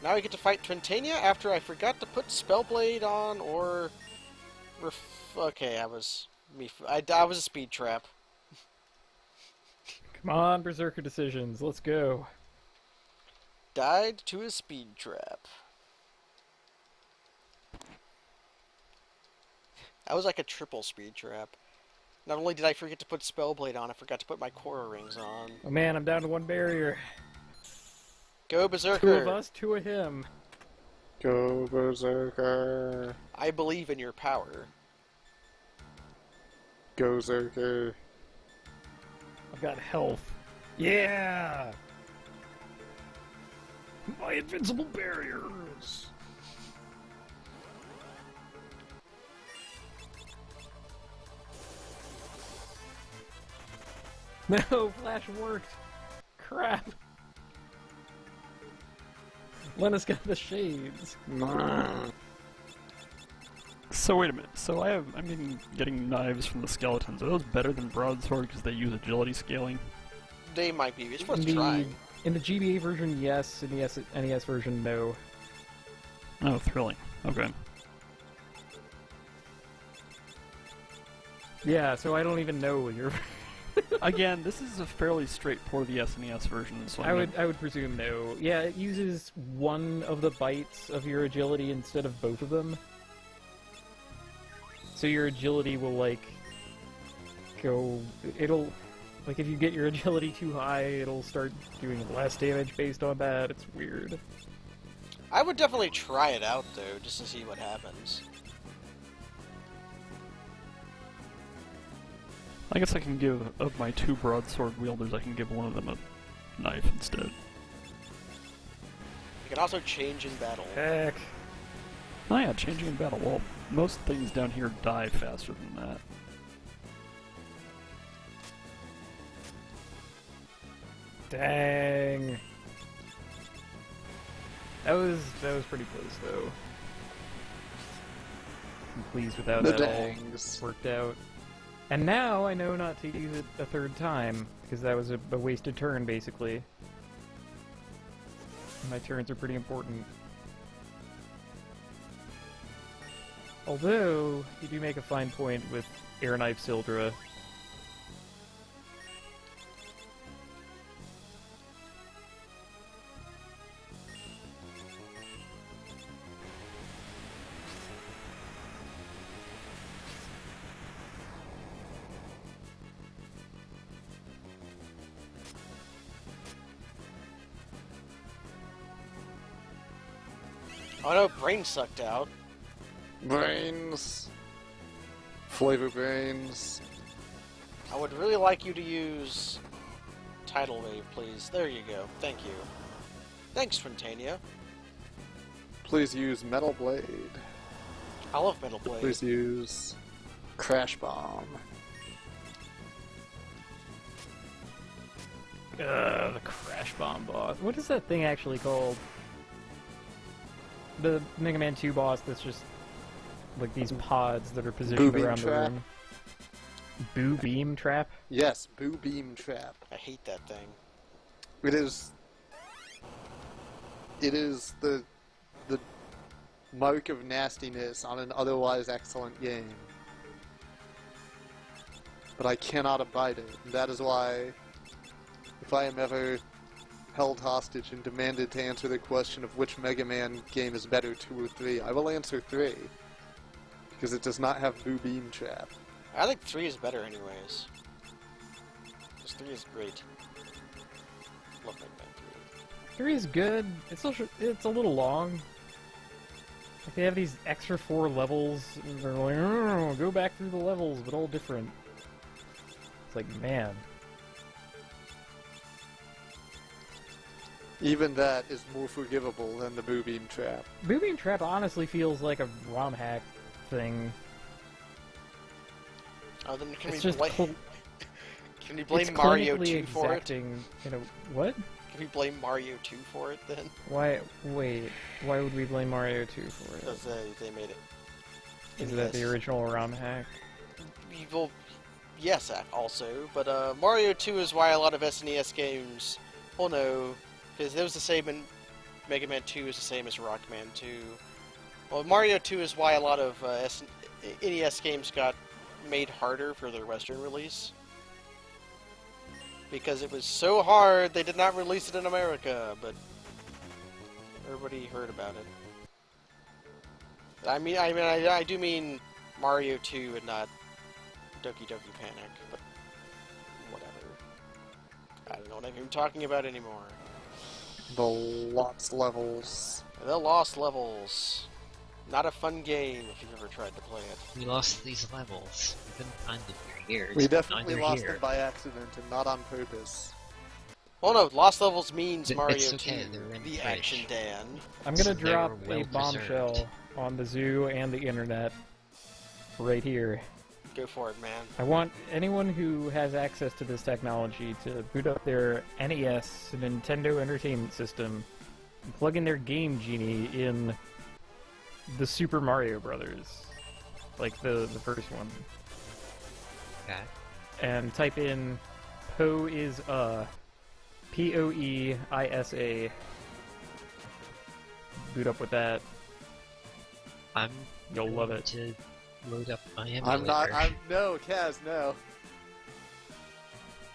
Now we get to fight Twintania after I forgot to put Spellblade on, or... Okay, I was a speed trap. Come on, Berserker decisions. Let's go. Died to a speed trap. That was like a triple speed trap. Not only did I forget to put Spellblade on, I forgot to put my Korra rings on. Oh man, I'm down to one barrier. Go Berserker! 2 of us, 2 of him. Go Berserker! I believe in your power. Go Berserker! I've got health. Yeah! My invincible barriers! No, Flash worked! Crap! Lena's got the shades. So wait a minute. So I'm getting knives from the skeletons. Are those better than broadsword because they use agility scaling? They might be. It's worth trying. In the GBA version, yes. In the NES version, no. Oh, thrilling. Okay. Yeah, so I don't even know what you're... Again, this is a fairly straight port of the SNES version, so I would presume no. Yeah, it uses one of the bytes of your agility instead of both of them. So your agility will, like, go... It'll... Like, if you get your agility too high, it'll start doing less damage based on that. It's weird. I would definitely try it out, though, just to see what happens. I guess I can give, of my 2 broadsword wielders, I can give one of them a knife instead. You can also change in battle. Heck. Oh yeah, changing in battle. Well, most things down here die faster than that. Dang. That was pretty close, though. I'm pleased with how The that dangs. all worked out. And now I know not to use it a 3rd time, because that was a wasted turn, basically. My turns are pretty important. Although, you do make a fine point with Air Knife Sildra. Oh no, brain sucked out. Brains. Flavor brains. I would really like you to use Tidal Wave, please. There you go. Thank you. Thanks, Twintania. Please use Metal Blade. I love Metal Blade. Please use Crash Bomb. The Crash Bomb boss. What is that thing actually called? The Mega Man 2 boss that's just like these pods that are positioned Boo around Beam the Trap? room. Boo Beam Trap? Yes, Boo Beam Trap. I hate that thing. It is the mark of nastiness on an otherwise excellent game. But I cannot abide it. And that is why, if I am ever held hostage and demanded to answer the question of which Mega Man game is better, 2 or 3, I will answer 3. Because it does not have Boo Beam Trap. I think 3 is better anyways. Because 3 is great. Love Mega Man 3. 3 is good. It's a little long. Like they have these extra 4 levels, and they're like, "Oh, go back through the levels, but all different." It's like, man. Even that is more forgivable than the Boo Beam Trap. Boo Beam Trap honestly feels like a ROM hack thing. Oh, then can It's we just blame... Can we blame it's Mario clinically 2 for it? exacting, you know, what? Can we blame Mario 2 for it, then? Why would we blame Mario 2 for it? Because they made it. Is that the original ROM hack? Well, yes, also, but Mario 2 is why a lot of SNES games... Well, no, because it was the same in Mega Man 2 is the same as Rockman 2. Well, Mario 2 is why a lot of NES games got made harder for their Western release. Because it was so hard, they did not release it in America, but everybody heard about it. I do mean Mario 2 and not Doki Doki Panic, but whatever. I don't know what I'm even talking about anymore. The Lost Levels. The Lost Levels. Not a fun game if you've ever tried to play it. We lost these levels. We couldn't find them for years. We but definitely now they're lost here. them by accident and not on purpose. Well, no, Lost Levels means But Mario it's okay, 2, they're in the the Action fridge. Dan. I'm gonna So they drop were a well bombshell preserved. on the zoo and the internet right here. Go for it, man. I want anyone who has access to this technology to boot up their NES, Nintendo Entertainment System, and plug in their Game Genie in the Super Mario Brothers, like the first one, Okay. and type in POEISA, POEISA. Boot up with that. I'm You'll love going it. to load up my emulator. No, Kaz, no.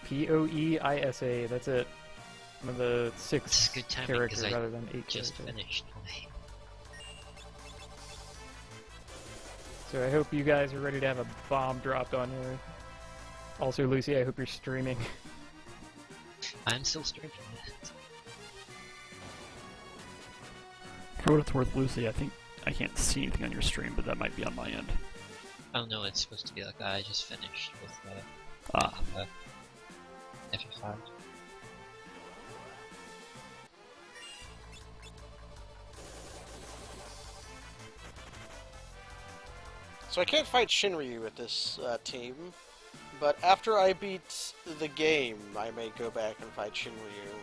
POEISA. That's it. One of the It's 6 good timing, characters 'cause I rather than 8 just characters. finished my... So I hope you guys are ready to have a bomb dropped on you. Also, Lucy, I hope you're streaming. I'm still streaming it. For what it's worth, Lucy, I think I can't see anything on your stream, but that might be on my end. Oh no, it's supposed to be like I just finished with Ah, FF5. So I can't fight Shinryu with this team, but after I beat the game, I may go back and fight Shinryu.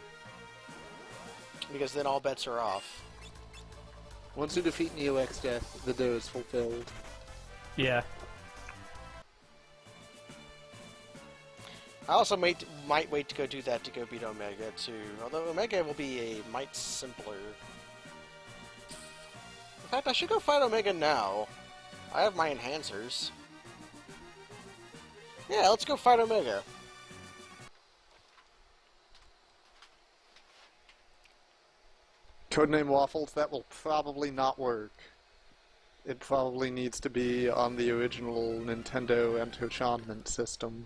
Because then all bets are off. Once you defeat Neo X Death, the door is fulfilled. Yeah. I also might wait to go do that to go beat Omega too, although Omega will be a mite simpler. In fact, I should go fight Omega now. I have my enhancers. Yeah, let's go fight Omega. Codename Waffles, that will probably not work. It probably needs to be on the original Nintendo Entertainment System.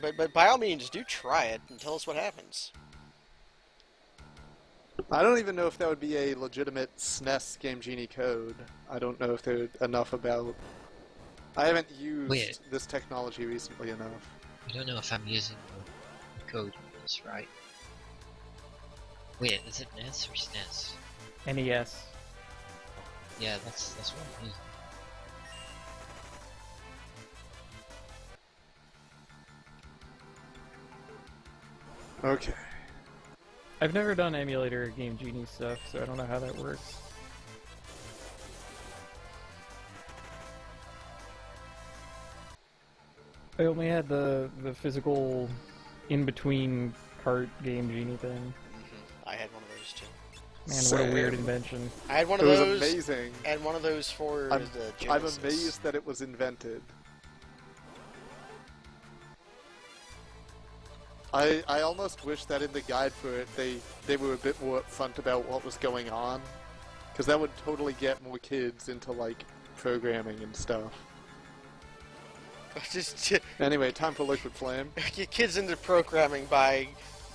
But by all means, do try it and tell us what happens. I don't even know if that would be a legitimate SNES Game Genie code. I don't know if they're enough about... I haven't used Wait. this technology recently enough. I don't know if I'm using the code for this right. Wait, is it NES or SNES? NES. Yeah, that's what I'm using. Okay. I've never done emulator Game Genie stuff, so I don't know how that works. I only had the physical in-between cart Game Genie thing. I had one of those too. Man, what a weird Same. invention. I had one It of was those, amazing. and one of those for I'm, the I'm Genesis. amazed that it was invented. I almost wish that in the guide for it they were a bit more upfront about what was going on, because that would totally get more kids into like programming and stuff. Just Anyway, time for Liquid Flame. get kids into programming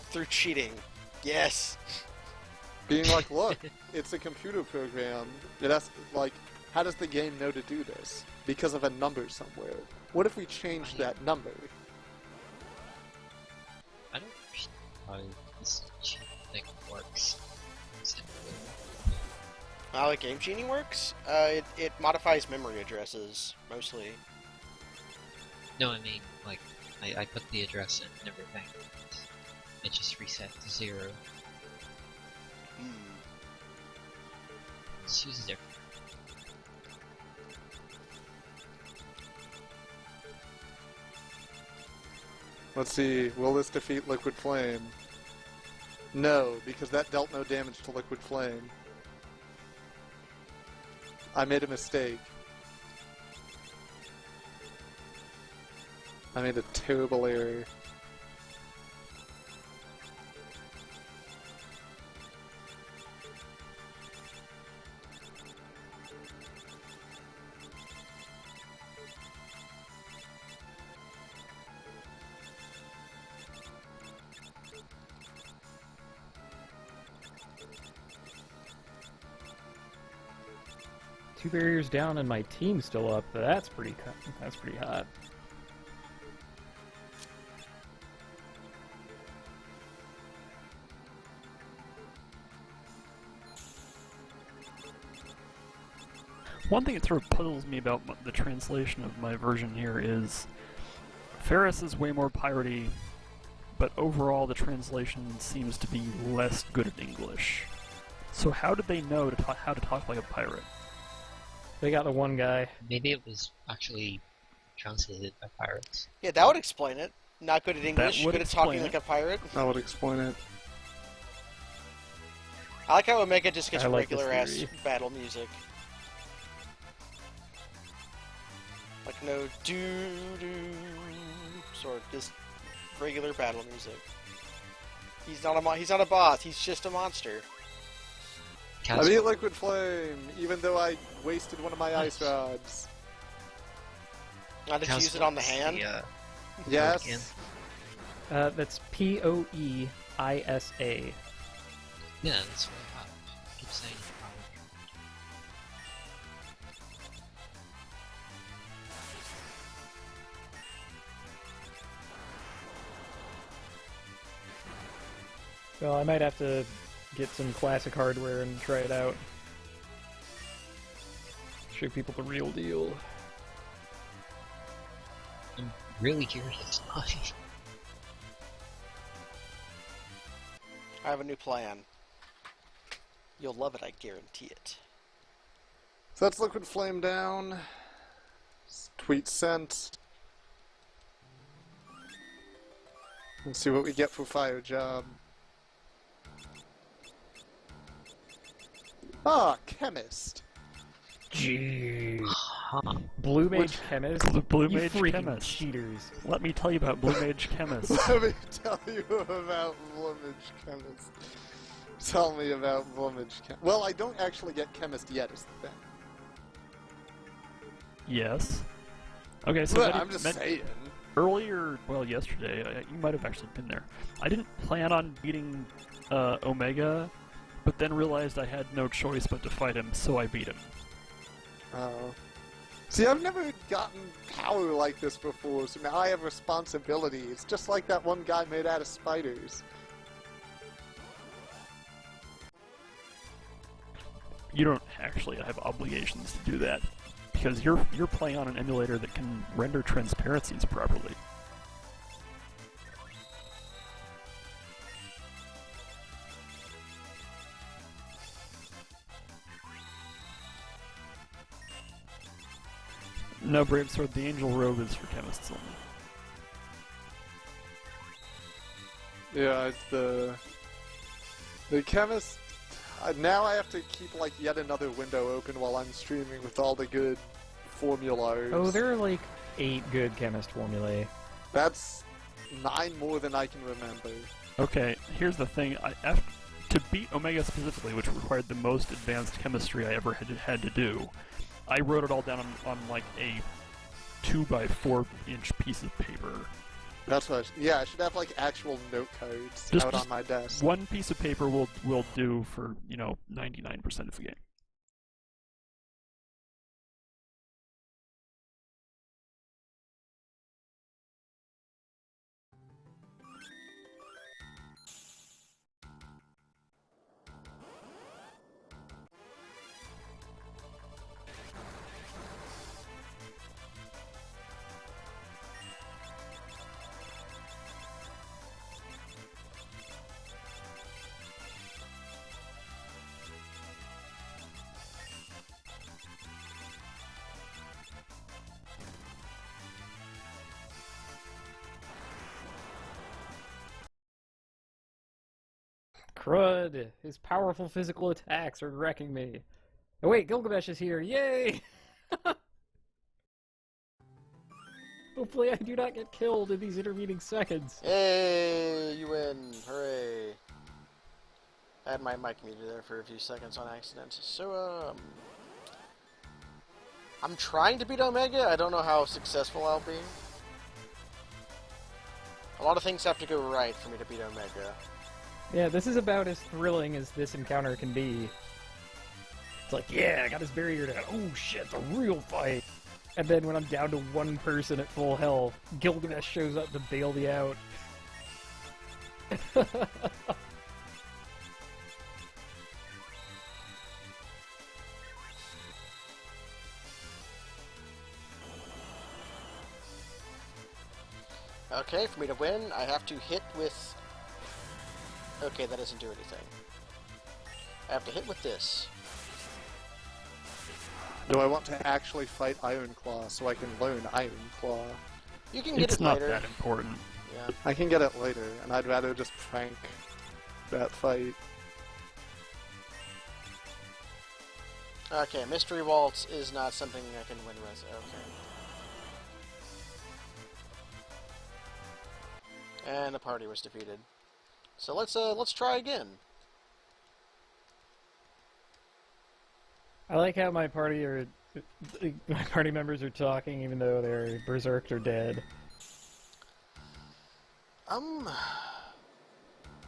through cheating. Yes. Being like, look, it's a computer program. It has like, how does the game know to do this? Because of a number somewhere. What if we changed that number? I don't understand how this cheat thing works. Simply. How the Game Genie works? It modifies memory addresses, mostly. No, I mean, like, I put the address in and everything. It just reset to 0. Let's use a different. Let's see, will this defeat Liquid Flame? No, because that dealt no damage to Liquid Flame. I made a mistake. I made a terrible error. Two barriers down and my team's still up. That's pretty hot. One thing that sort of puzzles me about the translation of my version here is Ferris is way more piratey, but overall the translation seems to be less good at English. So how did they know how to talk like a pirate? They got the one guy. Maybe it was actually translated by pirates. Yeah, that would explain it. Not good at English, would good at talking explain like it. a pirate. That would explain it. I like how Omega just gets I like this regular ass theory. battle music. Like no doo-doo, sort of just regular battle music. He's not a boss, he's just a monster. I beat Liquid Flame, even though I wasted one of my ice rods. Not just use it on the hand. Yes. That's Poeisa. Yeah, that's what I keep saying. Well, I might have to get some classic hardware and try it out. Show people the real deal. I'm really curious. I have a new plan. You'll love it, I guarantee it. So that's Liquid Flame down. Tweet sent. Let's see what we get for Fire Job. Ah, Chemist. Jeez. Huh. Blue Mage Chemist? Blue You Mage freaking Chemist. cheaters. Let me tell you about Blue Mage Chemist. Let me tell you about Blumage Chemist. Tell me about Blumage Chemist. Well, I don't actually get Chemist yet, is the thing. Yes. Okay, so But Medi- I'm just Med- saying. earlier, well, yesterday, you might have actually been there. I didn't plan on beating Omega, but then realized I had no choice but to fight him, so I beat him. Oh. See, I've never gotten power like this before, so now I have responsibility. It's just like that one guy made out of spiders. You don't actually have obligations to do that, because you're playing on an emulator that can render transparencies properly. No, Brave Sword, the Angel Robe is for chemists only. Yeah, it's the chemist. Now I have to keep like yet another window open while I'm streaming with all the good formulas. Oh, there are like 8 good chemist formulae. That's 9 more than I can remember. Okay, here's the thing. To beat Omega specifically, which required the most advanced chemistry I ever had to do, I wrote it all down on like a 2x4 inch piece of paper. That's what. I should have like actual note cards Just- out just on my desk. One piece of paper will do for 99% of the game. Crud! His powerful physical attacks are wrecking me. Oh wait, Gilgamesh is here! Yay! Hopefully I do not get killed in these intervening seconds. Hey, you win! Hooray! I had my mic muted there for a few seconds on accident. So, I'm trying to beat Omega. I don't know how successful I'll be. A lot of things have to go right for me to beat Omega. Yeah, this is about as thrilling as this encounter can be. It's like, yeah, I got his barrier down. Oh shit, the real fight! And then when I'm down to one person at full health, Gilgamesh shows up to bail me out. Okay, for me to win, I have to hit with... Okay, that doesn't do anything. I have to hit with this. Do I want to actually fight Iron Claw so I can learn Iron Claw? You can get It's it not later. that important. Yeah. I can get it later, and I'd rather just prank that fight. Okay, Mystery Waltz is not something I can win with. Okay. And the party was defeated. So let's try again. I like how my party members are talking even though their berserked are dead.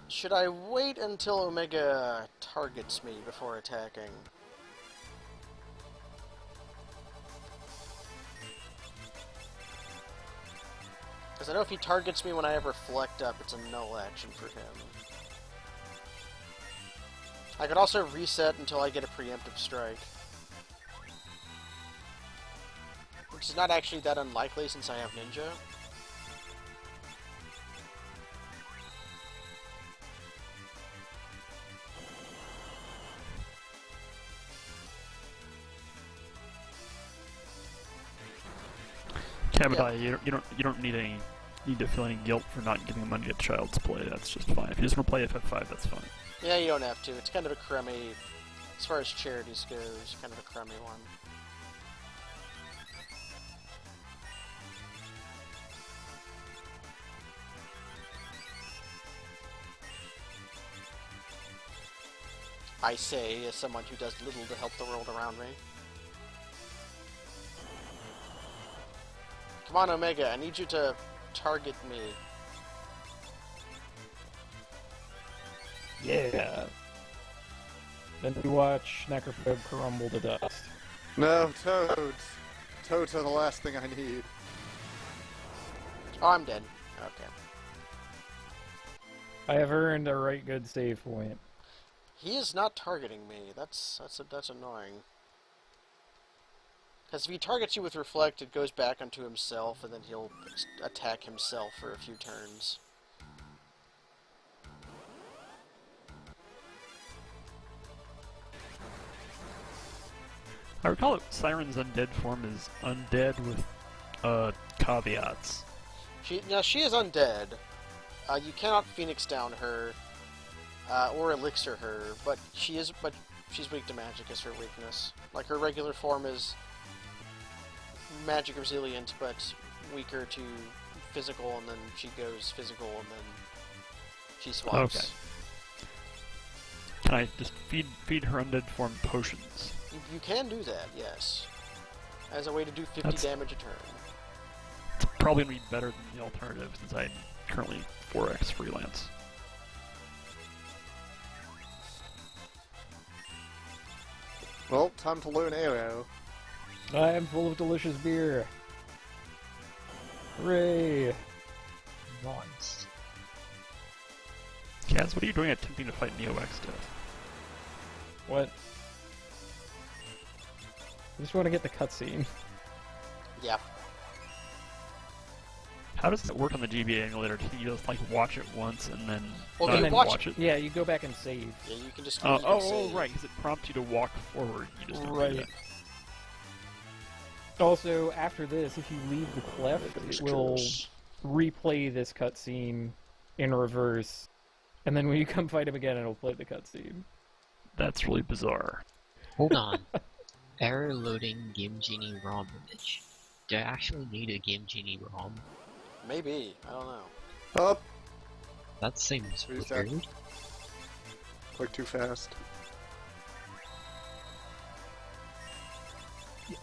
Should I wait until Omega targets me before attacking? Because I know if he targets me when I have Reflect up, it's a null action for him. I could also reset until I get a preemptive strike. Which is not actually that unlikely since I have Ninja. Kabadai, you don't need to feel any guilt for not giving money to Child's Play. That's just fine. If you just want to play FF5, that's fine. Yeah, you don't have to. It's kind of a crummy, as far as charities goes, kind of a crummy one. I say, as someone who does little to help the world around me. Come on, Omega, I need you to target me. Yeah. Then we watch Necrophobe crumble to dust. No, Toads! Toads are the last thing I need. Oh, I'm dead. Okay. I have earned a right good save point. He is not targeting me. That's annoying. Because if he targets you with Reflect, it goes back onto himself, and then he'll attack himself for a few turns. I recall that Siren's undead form is undead with caveats. She is undead. You cannot Phoenix down her or Elixir her, but she's weak to magic is her weakness. Like her regular form is magic resilient, but weaker to physical, and then she goes physical, and then she swaps. Okay. Can I just feed her undead form potions? You can do that, yes, as a way to do 50 damage a turn. It's probably going to be better than the alternative, since I'm currently 4x freelance. Well, time to learn Arrow. I am full of delicious beer. Hooray! Nice. Kaz, what are you doing attempting to fight Neo-X Death? What? I just want to get the cutscene. Yeah. How does it work on the GBA emulator? Can you just like watch it once and then Well, not you even watch watch it? Yeah, you go back and save. Yeah, you can just. Oh, right, because it prompts you to walk forward. You just don't do Right. that. Also, after this, if you leave the cleft, it will replay this cutscene in reverse And then when you come fight him again, it'll play the cutscene. That's really bizarre. Hold on. Error loading Game Genie ROM image. Do I actually need a Game Genie ROM? Maybe. I don't know. Up. That seems Reset. weird. Click too fast.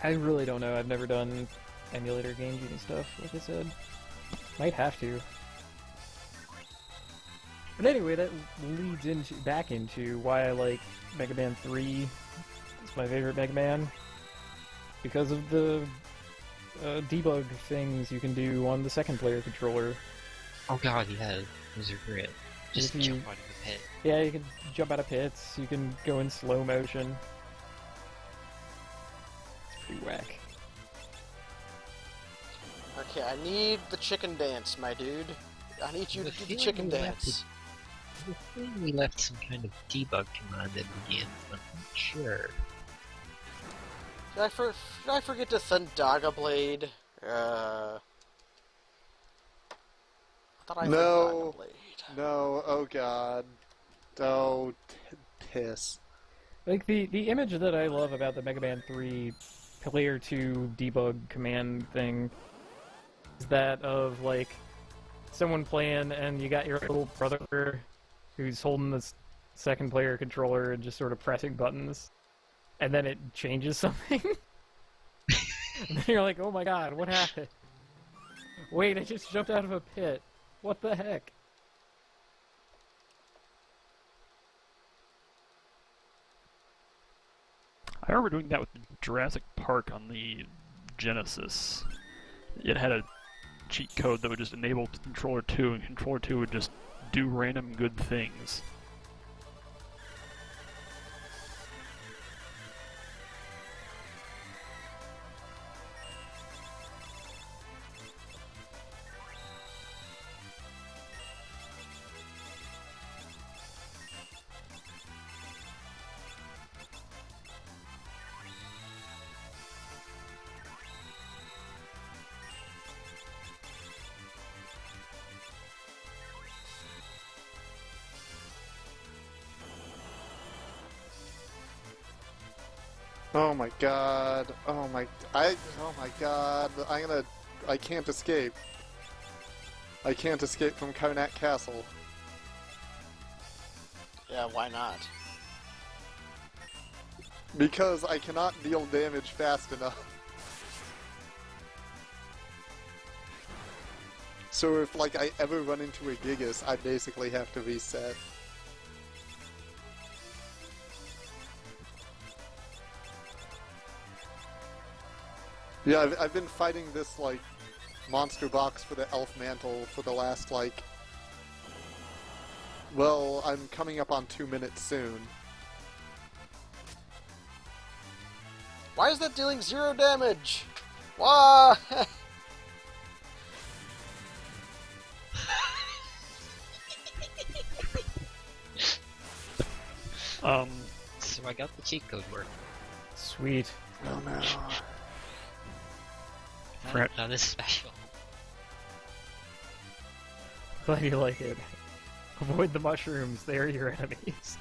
I really don't know. I've never done emulator Game Genie stuff, like I said. Might have to. But anyway, that leads back into why I like Mega Man 3. It's my favorite Mega Man. Because of the debug things you can do on the second player controller. Oh god, yeah, those are great. Just If you- jump out of the pit. Yeah, you can jump out of pits, you can go in slow motion. It's pretty whack. Okay, I need the chicken dance, my dude. I need you to The do the feeling chicken we left dance. I think we left some kind of debug command in the game, but I'm not sure. Did I forget to Thundaga Blade? I thought I No. Thundaga Blade. No, oh god. Oh, piss. Like, the image that I love about the Mega Man 3 Player 2 debug command thing is that of, like, someone playing and you got your little brother who's holding this second player controller and just sort of pressing buttons, and then it changes something. And then you're like, oh my god, what happened? Wait, I just jumped out of a pit. What the heck? I remember doing that with Jurassic Park on the Genesis. It had a cheat code that would just enable Controller 2, and Controller 2 would just do random good things. Oh my god. Oh my god. I can't escape. I can't escape from Karnak Castle. Yeah, why not? Because I cannot deal damage fast enough. So if, like, I ever run into a Gigas, I basically have to reset. Yeah, I've been fighting this, like, monster box for the elf mantle for the last, like... Well, I'm coming up on 2 minutes soon. Why is that dealing 0 damage? Why? So I got the cheat code working. Sweet. Oh no. Not this special. Glad you like it. Avoid the mushrooms, they are your enemies.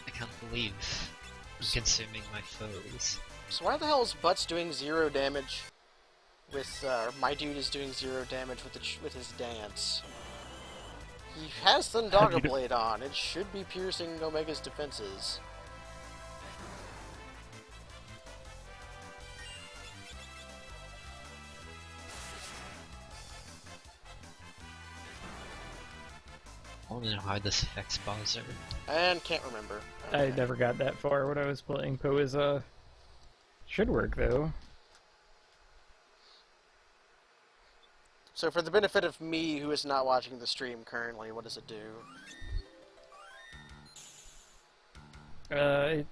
I can't believe I'm consuming my foes. So why the hell is Butts doing 0 damage with, my dude is doing 0 damage with with his dance? He has Thundaga Blade on. It should be piercing Omega's defenses. I want to know how this affects Bowser. And can't remember. I Okay. never got that far when I was playing Poiza. Should work, though. So for the benefit of me, who is not watching the stream currently, what does it do? It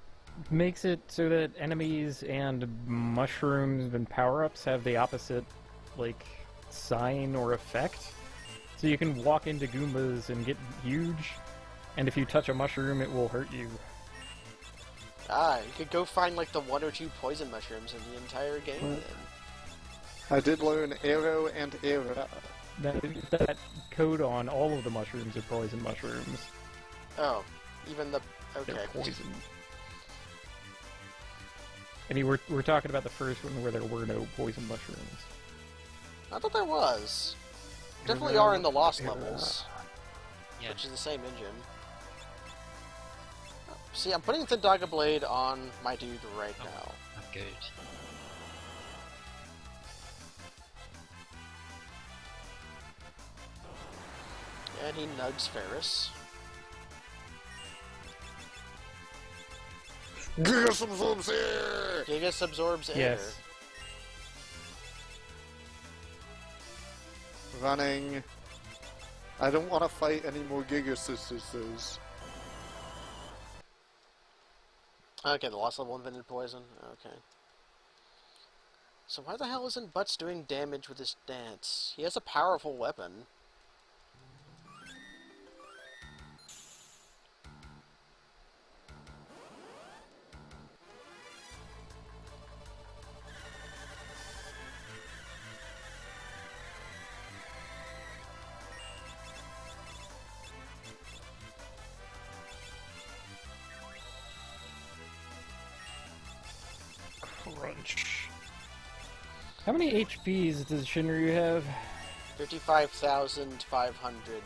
makes it so that enemies and mushrooms and power-ups have the opposite, like, sign or effect. So you can walk into Goombas and get huge, and if you touch a mushroom, it will hurt you. Ah, you could go find like the 1 or 2 poison mushrooms in the entire game then. I did learn arrow and era. That code on all of the mushrooms are poison mushrooms. Oh, even the... Okay. They're poison. I mean, we're talking about the first one where there were no poison mushrooms. I thought there was. Definitely are in the Lost levels, which is the same engine. See, I'm putting the Daga Blade on my dude right now. I'm good. And he nugs Ferris. Gigas absorbs air! Gigas absorbs air. Yes. Running. I don't want to fight any more Gigas. Okay, the Lost level invented poison. Okay. So why the hell isn't Butts doing damage with his dance? He has a powerful weapon. Crunch. How many HPs does Shinryu have? 55,500.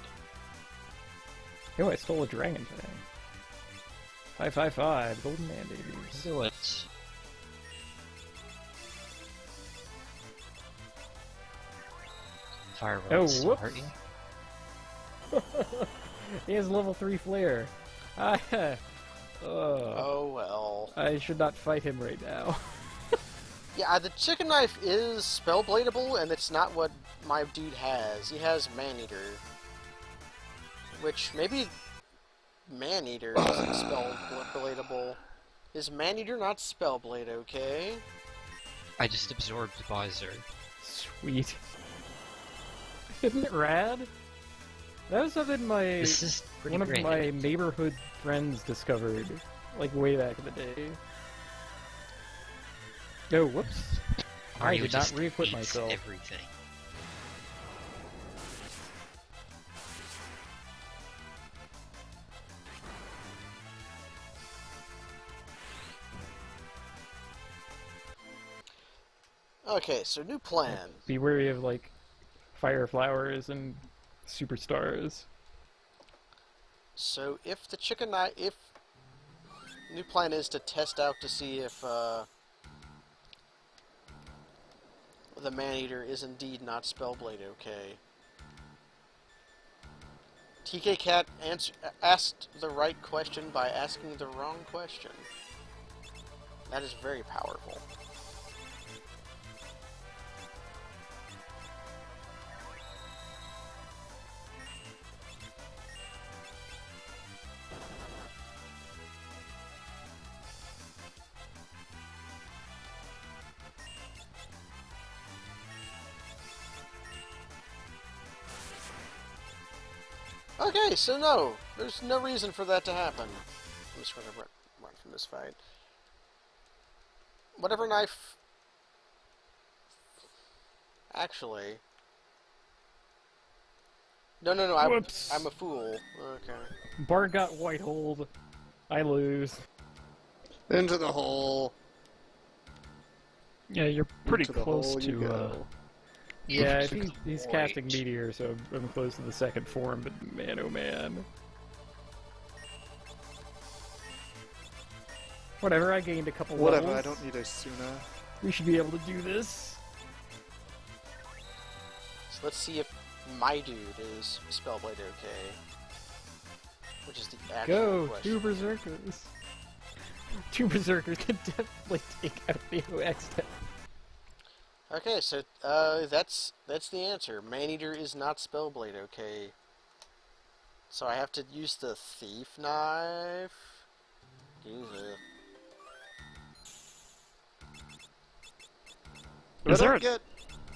Oh, I stole a dragon today. 555, golden mandates. Do it. Fireworks. Oh, whoops. Aren't you? He has level 3 flare. Oh well. I should not fight him right now. Yeah, the chicken knife is spellbladeable, and it's not what my dude has. He has Maneater. Which, maybe Maneater isn't spellbladeable. Is Maneater not spellblade, okay? I just absorbed Bowser. Sweet. Isn't it rad? That was something This is pretty one of great. my neighborhood friends discovered, like way back in the day. Oh, whoops. I Mario did not just re-equip hates myself. everything. Okay, so new plan. Be wary of, like, fire flowers and superstars. So if the chicken knife... If... New plan is to test out to see if, the Maneater is indeed not spellblade, okay. TK Cat asked the right question by asking the wrong question. That is very powerful. Okay, so no, there's no reason for that to happen. I'm just going to run from this fight. Whatever knife... Actually... No, Whoops. I'm a fool. Okay. Bard got white holed. I lose. Into the hole. Yeah, you're pretty Into the close hole you to, go. Yeah, he's White. casting Meteor, so I'm close to the second form, but man oh man. Whatever, I gained a couple Whatever, levels. I don't need Asuna. We should be able to do this. So let's see if my dude is spellblade okay. Which is the actual Go, question. 2 berserkers. 2 berserkers can definitely take out the OX step. Okay, so that's the answer. Maneater is not spellblade, okay. So I have to use the thief knife. Use it.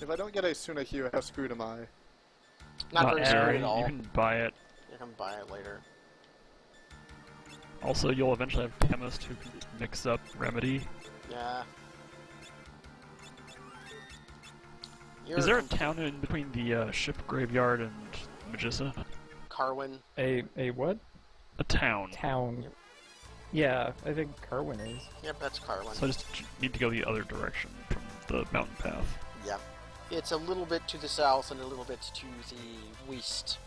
If I don't get Asuna here, how screwed am I? Not very scary very. at all. You can buy it. You can buy it later. Also, you'll eventually have Chemist who can mix up Remedy. Yeah. You're Is there a town in between the ship graveyard and Magissa? Carwin? A what? A town. Town. Yep. Yeah, I think Carwin is. Yep, that's Carwin. So I just need to go the other direction from the mountain path. Yep. It's a little bit to the south and a little bit to the west.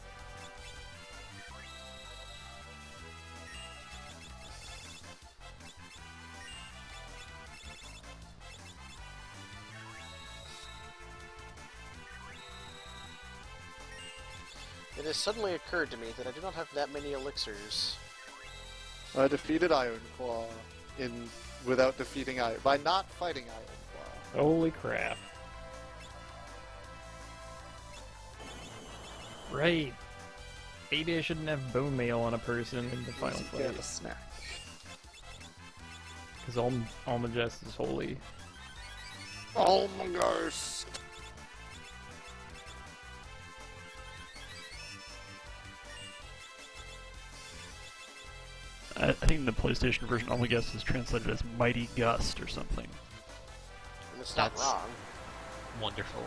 It has suddenly occurred to me that I do not have that many elixirs. I defeated Ironclaw without defeating by not fighting Ironclaw. Holy crap. Right. Maybe I shouldn't have bone mail on a person in the final Get a fight. snack. Because Almagest is holy. Oh my gosh! I think in the PlayStation version, Almagest is translated as Mighty Gust or something. And it's not That's- wrong. Wonderful.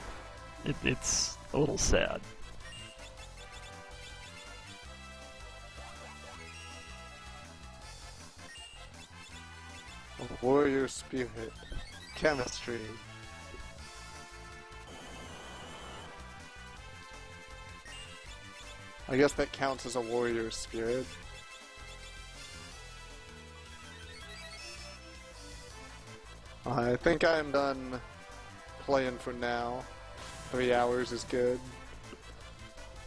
It's a little sad. Warrior spirit. Chemistry. I guess that counts as a warrior spirit. I think I'm done playing for now. 3 hours is good.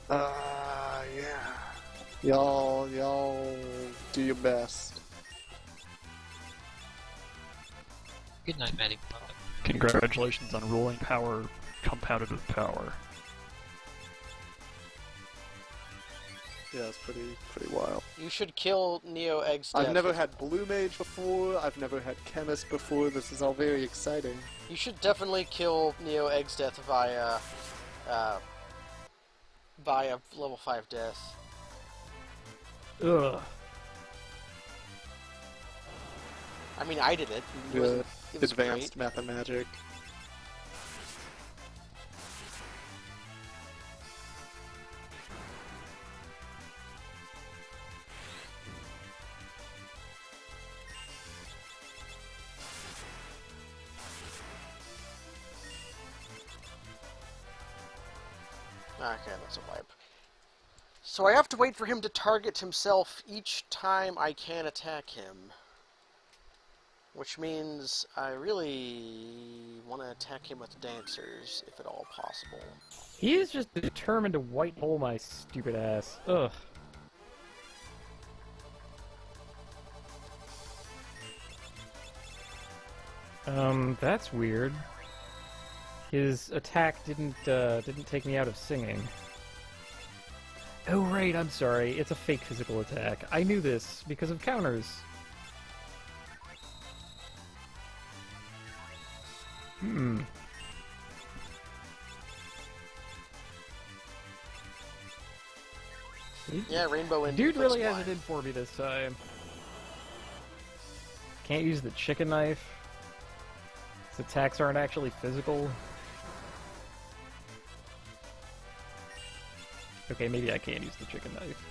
Yeah. Y'all do your best. Good night, Maddie. Congratulations on ruling power compounded with power. Yeah, it's pretty wild. You should kill Neo Egg's death. I've never had Blue Mage before, I've never had Chemist before, this is all very exciting. You should definitely kill Neo Egg's death via level 5 death. Ugh. I mean, I did it. It The was advanced great. Mathemagic. Okay, that's a wipe. So I have to wait for him to target himself each time I can attack him. Which means I really want to attack him with dancers, if at all possible. He is just determined to white hole my stupid ass. Ugh. That's weird. His attack didn't take me out of singing. Oh right, I'm sorry. It's a fake physical attack. I knew this because of counters. Hmm. Yeah, Rainbow Indian Dude really flicks has it blind. in for me this time. Can't use the chicken knife. His attacks aren't actually physical. Okay, maybe I can use the chicken knife.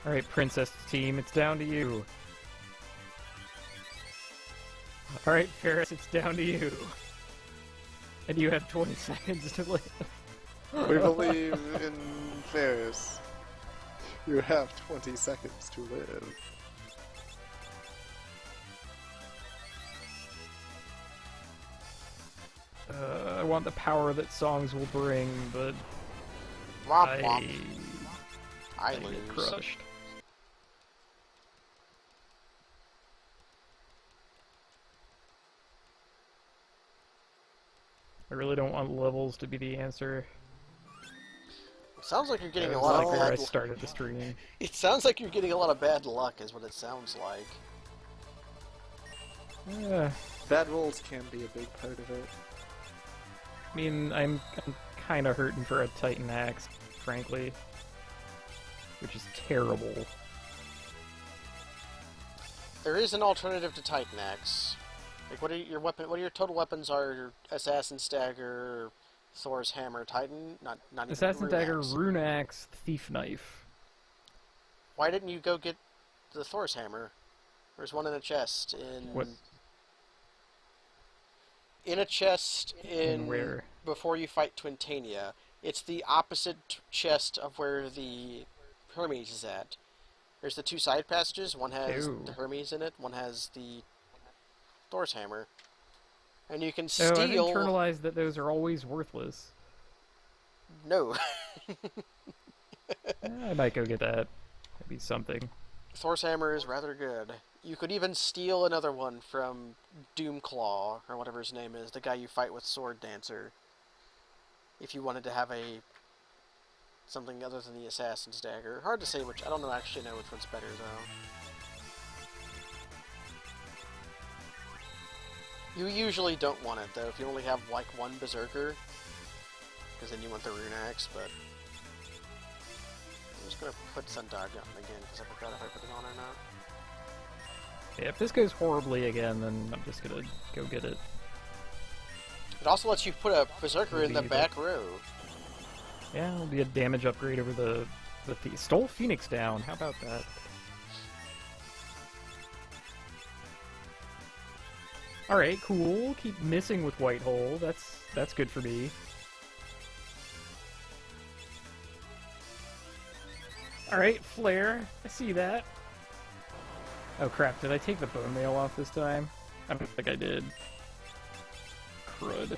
Alright, Princess team, it's down to you. Alright, Ferris, it's down to you. And you have 20 seconds to live. We believe in Ferris. You have 20 seconds to live. I want the power that songs will bring, but Womp womp. I I get lose. crushed. I really don't want levels to be the answer. It sounds like you're getting a It's lot like of where I bad. started the stream. It sounds like you're getting a lot of bad luck, is what it sounds like. Bad rolls can be a big part of it. I mean, I'm kind of hurting for a Titan Axe, frankly. Which is terrible. There is an alternative to Titan Axe. Like, what are your weapon? What are your total weapons? Are your Assassin's Dagger, Thor's Hammer, Titan? Not even Assassin's Rune Dagger, Axe. Rune Axe, Thief Knife. Why didn't you go get the Thor's Hammer? There's one in a chest in... What? In a chest in... Where? Before you fight Twintania. It's the opposite chest of where the Hermes is at. There's the two side passages. One has Ew. the Hermes in it. One has the Thor's Hammer. And you can Oh, I've steal... internalized that those are always worthless. No. I might go get that. That'd be something. Thor's Hammer is rather good. You could even steal another one from Doomclaw, or whatever his name is, the guy you fight with Sword Dancer. If you wanted to have something other than the Assassin's Dagger. Hard to say which, I don't actually know which one's better, though. You usually don't want it, though, if you only have, like, one Berserker. Because then you want the Rune Axe, but... I'm just gonna put Sundog on again, because I forgot if I put it on or not. Yeah, if this goes horribly again, then I'm just gonna go get it. It also lets you put a Berserker in the back row. Yeah, it'll be a damage upgrade over the stole Phoenix down. How about that? Alright, cool. Keep missing with White Hole. That's good for me. Alright, Flare. I see that. Oh crap, did I take the bone mail off this time? I don't think I did. Crud.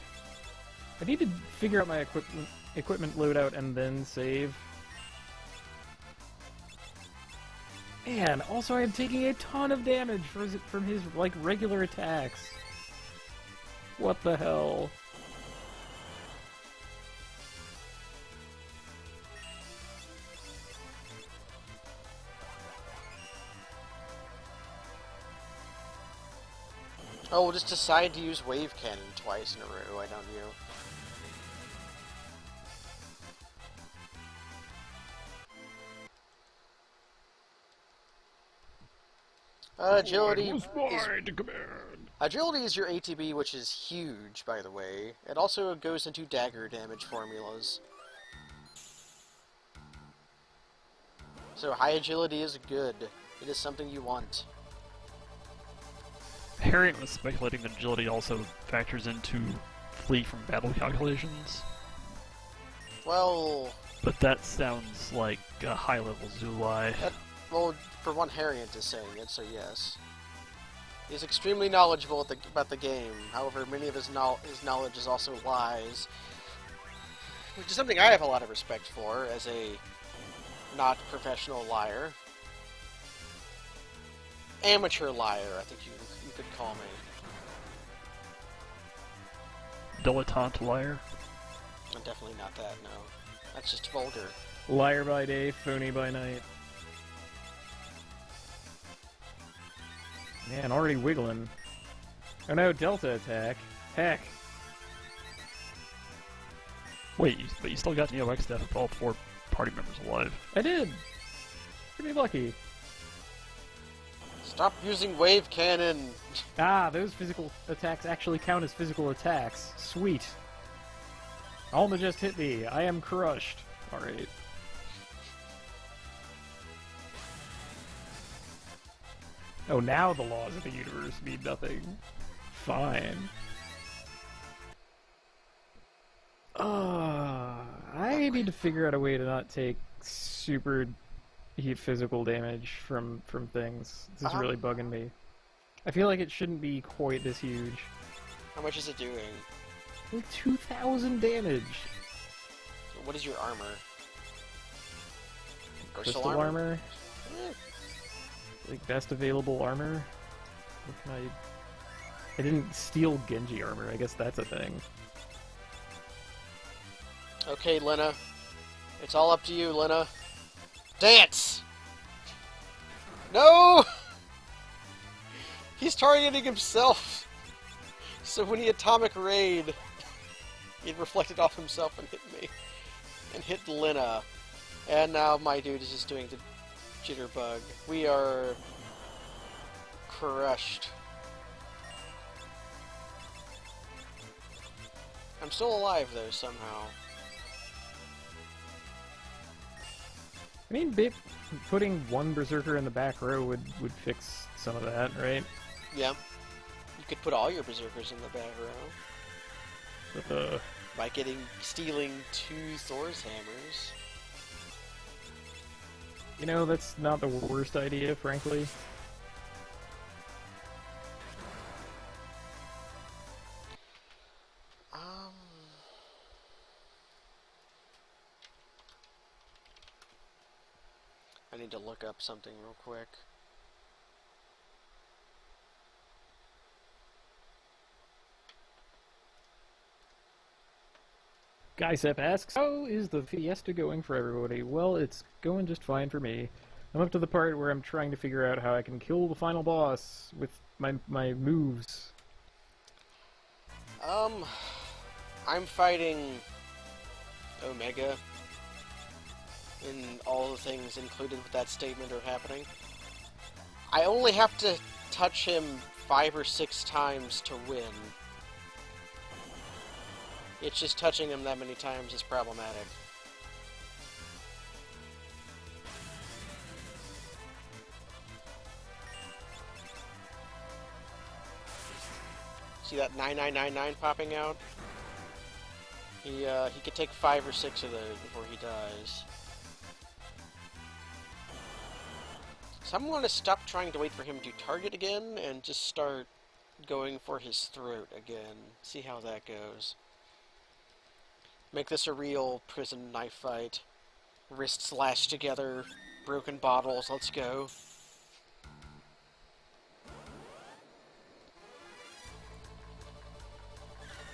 I need to figure out my equipment loadout and then save. Man, also I am taking a ton of damage from his, like, regular attacks. What the hell? Oh, we'll just decide to use Wave Cannon twice in a row, why don't you? Agility is your ATB, which is huge, by the way. It also goes into dagger damage formulas. So high agility is good. It is something you want. Harriet was speculating that agility also factors into flee from battle calculations. Well... But that sounds like a high-level Zulai. Well, for one, Harriet is saying it, so yes. He's extremely knowledgeable about the game. However, many of his knowledge is also lies. Which is something I have a lot of respect for, as a not professional liar. Amateur liar, I think you could call me. Dilettante liar? I'm definitely not that, no. That's just vulgar. Liar by day, phony by night. Man, already wiggling. Oh no, Delta attack. Heck. Wait, but you still got Neo-X death with all 4 party members alive. I did! Pretty lucky. Stop using Wave Cannon! Ah, those physical attacks actually count as physical attacks. Sweet. Alma just hit me. I am crushed. Alright. Oh, now the laws of the universe mean nothing. Fine. I need to figure out a way to not take super physical damage from things. This is really bugging me. I feel like it shouldn't be quite this huge. How much is it doing? Like 2,000 damage. What is your armor? Crystal armor? Like, best available armor? What can I didn't steal Genji armor, I guess that's a thing. Okay, Lena. It's all up to you, Lena. Dance! No! He's targeting himself! So when he atomic raid, it reflected off himself and hit me. And hit Lena. And now my dude is just doing the jitterbug. We are crushed. I'm still alive, though, somehow. I mean, putting one Berserker in the back row would fix some of that, right? Yeah. You could put all your Berserkers in the back row. By stealing 2 Thor's hammers. You know, that's not the worst idea, frankly. I need to look up something real quick. Gysep asks, how is the Fiesta going for everybody? Well, it's going just fine for me. I'm up to the part where I'm trying to figure out how I can kill the final boss with my moves. I'm fighting Omega, and all the things included with that statement are happening. I only have to touch him 5 or 6 times to win. It's just touching him that many times is problematic. See that 9999 popping out? He could take 5 or 6 of those before he dies. So I'm going to stop trying to wait for him to target again and just start going for his throat again. See how that goes. Make this a real prison knife fight. Wrists lashed together, broken bottles, let's go.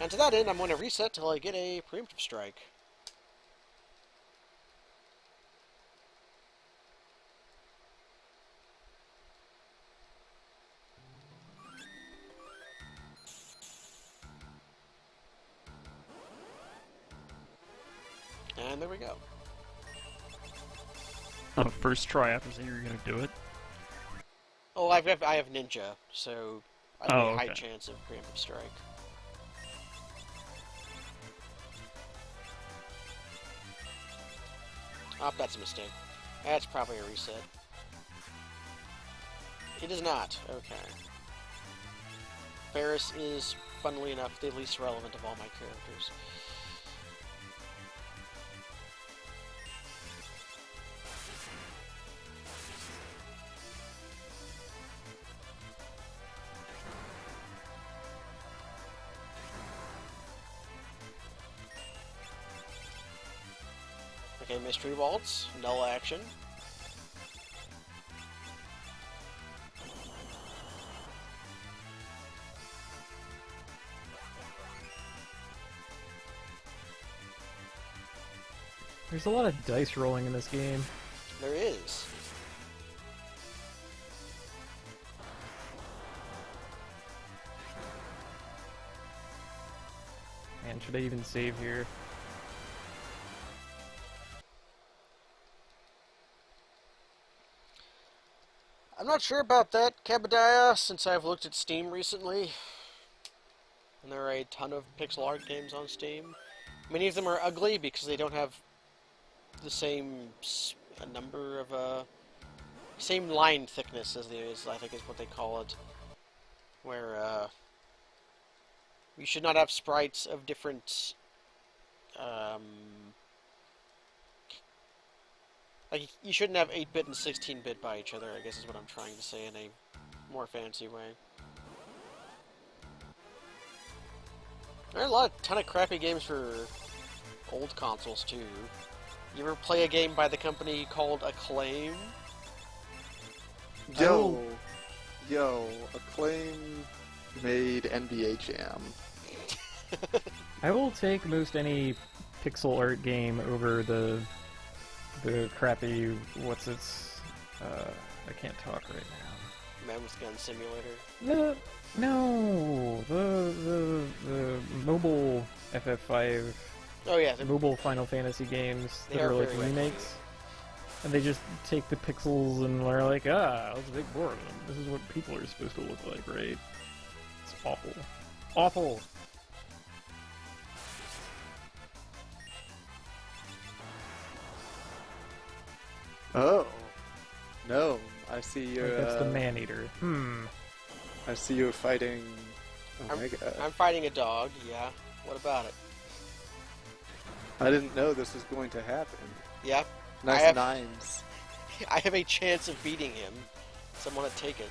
And to that end, I'm going to reset till I get a preemptive strike. And there we go. On a first try after saying you're gonna do it? Oh, I have Ninja, so I have a high okay. chance of preemptive strike. Oh, that's a mistake. That's probably a reset. It is not. Okay. Ferris is, funnily enough, the least relevant of all my characters. Okay, Mystery Waltz, null action. There's a lot of dice rolling in this game. There is. And should I even save here? I'm not sure about that, Kabadiah, since I've looked at Steam recently. And there are a ton of pixel art games on Steam. Many of them are ugly because they don't have the same number of, same line thickness as I think is what they call it. Where, you should not have sprites of different, like, you shouldn't have 8-bit and 16-bit by each other, I guess is what I'm trying to say in a more fancy way. There are a ton of crappy games for old consoles, too. You ever play a game by the company called Acclaim? Yo, Acclaim made NBA Jam. I will take most any pixel art game over the crappy, I can't talk right now. Man with Gun Simulator. The mobile FF5. Oh yeah, Mobile Final Fantasy games They that are are like very remakes. And they just take the pixels and are like, ah, that's a big board. This is what people are supposed to look like, right? It's awful. Awful! Oh. No. I see you're, Like, that's the man-eater. I see you're fighting... Omega. I'm fighting a dog, yeah. What about it? I didn't know this was going to happen. Yeah. Nice nines. I have a chance of beating him. So I'm gonna take it.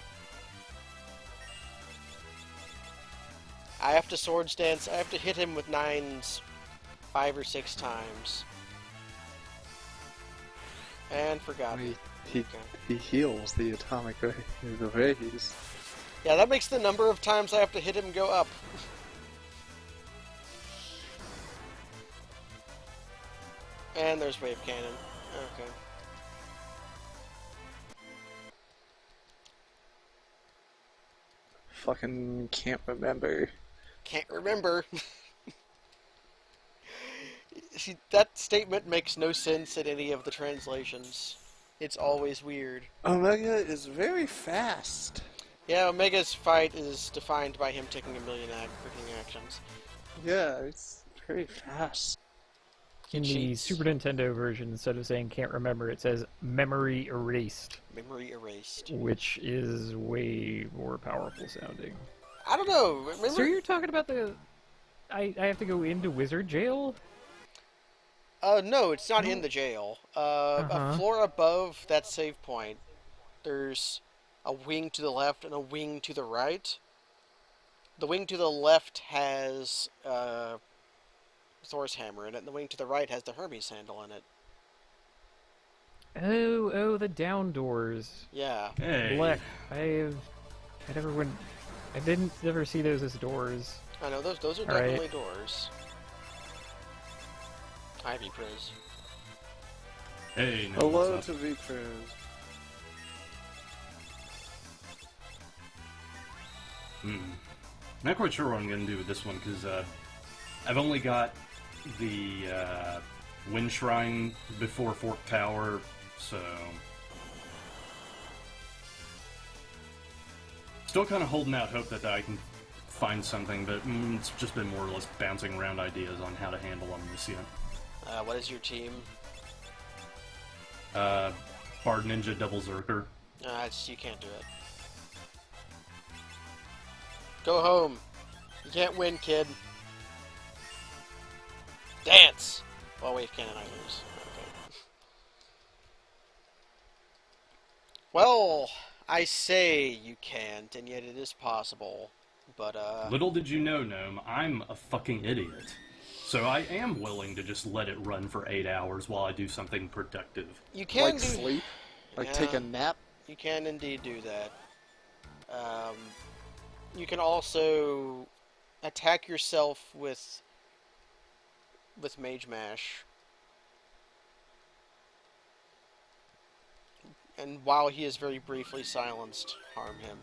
I have to swords dance. I have to hit him with 9s 5 or 6 times. And forgot. He heals the atomic ray. The rays. Yeah, that makes the number of times I have to hit him go up. And there's wave cannon. Okay. Fucking can't remember. Can't remember. See, that statement makes no sense in any of the translations. It's always weird. Omega is very fast. Yeah, Omega's fight is defined by him taking a million freaking actions. Yeah, it's very fast. In the Cheats. Super Nintendo version, instead of saying can't remember, it says memory erased. Memory erased. Which is way more powerful sounding. I don't know. Remember? So you're talking about the... I have to go into wizard jail? No, it's not in the jail. A floor above that save point, there's a wing to the left and a wing to the right. The wing to the left has Thor's hammer in it, and the wing to the right has the Hermes handle in it. Oh, the down doors. Yeah. Hey. Black. I didn't ever see those as doors. I know, those are All right. definitely doors. Ivy Priz. Hey, no, Hello what's to up? V-Priz. Not quite sure what I'm going to do with this one, because I've only got the Wind Shrine before Fork Tower, so... Still kind of holding out hope that I can find something, but it's just been more or less bouncing around ideas on how to handle them this year. What is your team? Bard Ninja Double Zerker. You can't do it. Go home. You can't win, kid. Dance! Well, wave cannon, I lose. Okay. Well, I say you can't, and yet it is possible. But, Little did you know, Gnome, I'm a fucking idiot. So I am willing to just let it run for 8 hours while I do something productive. you can Like do... sleep? Like Yeah. take a nap? You can indeed do that. You can also attack yourself with Mage Mash. And while he is very briefly silenced, harm him.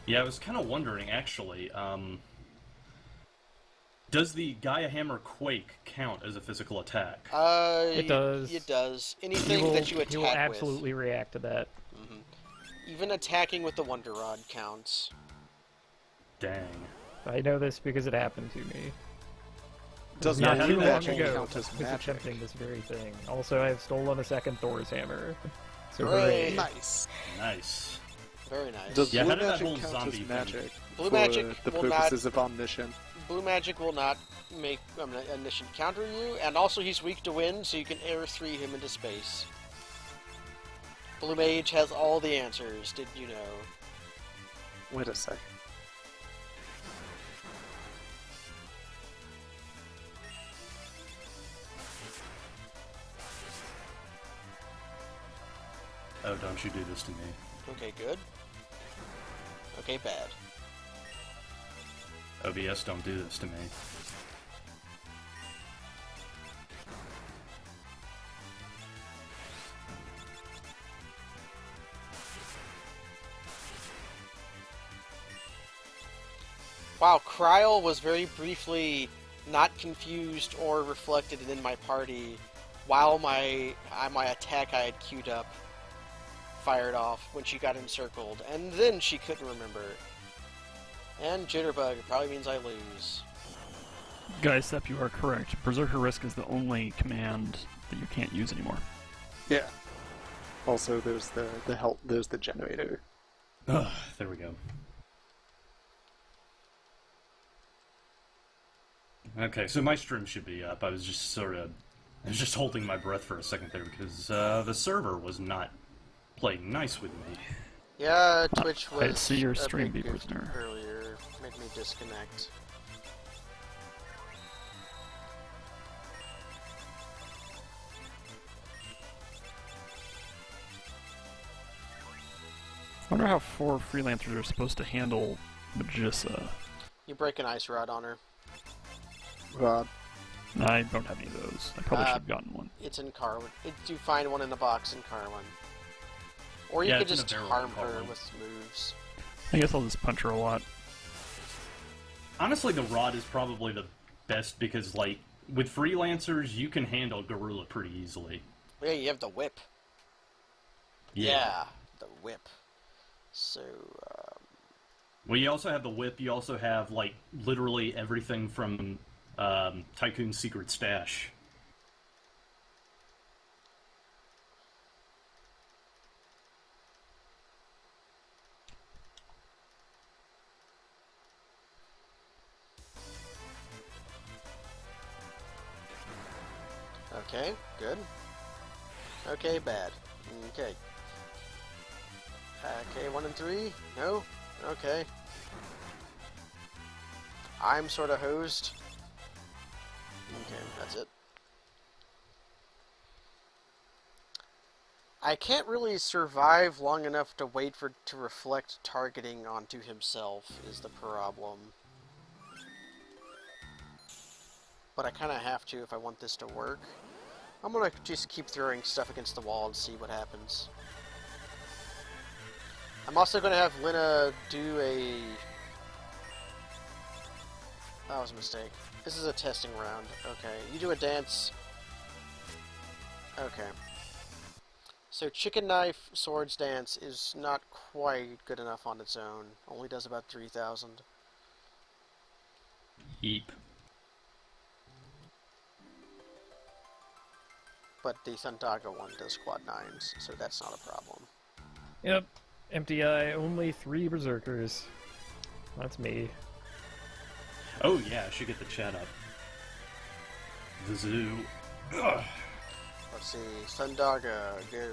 Yeah, I was kind of wondering, actually, does the Gaia Hammer Quake count as a physical attack? It does. It does. He Anything that you attack will absolutely react to that. with. Even attacking with the Wonder Rod counts. Dang. I know this because it happened to me. Does Yeah, Not how too did long that magic ago, count as I was magic? attempting this very thing. Also, I've stolen a second Thor's hammer. So Hooray. hooray. Nice. Nice. Very nice. Does Yeah, blue how did that magic whole count zombie as thing- magic? Blue for magic the will not- purposes of omniscient. Blue Magic will not make Omniscient counter you, and also he's weak to wind, so you can Air 3 him into space. Blue Mage has all the answers, did you know? Wait a second. Oh, don't you do this to me. Okay, good. Okay, bad. OBS, don't do this to me. Wow, Kryl was very briefly not confused or reflected in my party while my attack I had queued up fired off when she got encircled, and then she couldn't remember. And Jitterbug probably means I lose. Guys, Sep, you are correct. Berserker Risk is the only command that you can't use anymore. Yeah. Also, there's the help. There's the generator. Ugh, there we go. Okay, so my stream should be up. I was just holding my breath for a second there because the server was not playing nice with me. Yeah, Twitch was I see your stream, a bit be goofy prisoner. earlier. Made me disconnect. I wonder how 4 freelancers are supposed to handle Magissa. You break an ice rod on her. Rod. I don't have any of those. I probably should have gotten one. It's in Carwin. You find one in the box in Carwin. Or you Yeah, could it's in just a barrel harm in her Carwin. with moves. I guess I'll just punch her a lot. Honestly, the rod is probably the best because, like, with freelancers, you can handle Gorilla pretty easily. Yeah, you have the whip. Yeah, the whip. So, Well, you also have the whip. You also have, like, literally everything from Tycoon's Secret Stash. okay, good. Okay, bad. Okay. Okay, 1 and 3? No? Okay. I'm sort of hosed. Okay, that's it. I can't really survive long enough to wait for to reflect targeting onto himself is the problem. But I kind of have to if I want this to work. I'm gonna just keep throwing stuff against the wall and see what happens. I'm also gonna have Lina do a... That was a mistake. This is a testing round. Okay, you do a dance. Okay. So Chicken Knife Swords Dance is not quite good enough on its own. Only does about 3,000. Heap. But the Thundaga one does quad 9s, so that's not a problem. Yep. MkII, only 3 Berserkers. That's me. Oh, yeah, I should get the chat up. The zoo. Ugh. Let's see. Thundaga, go.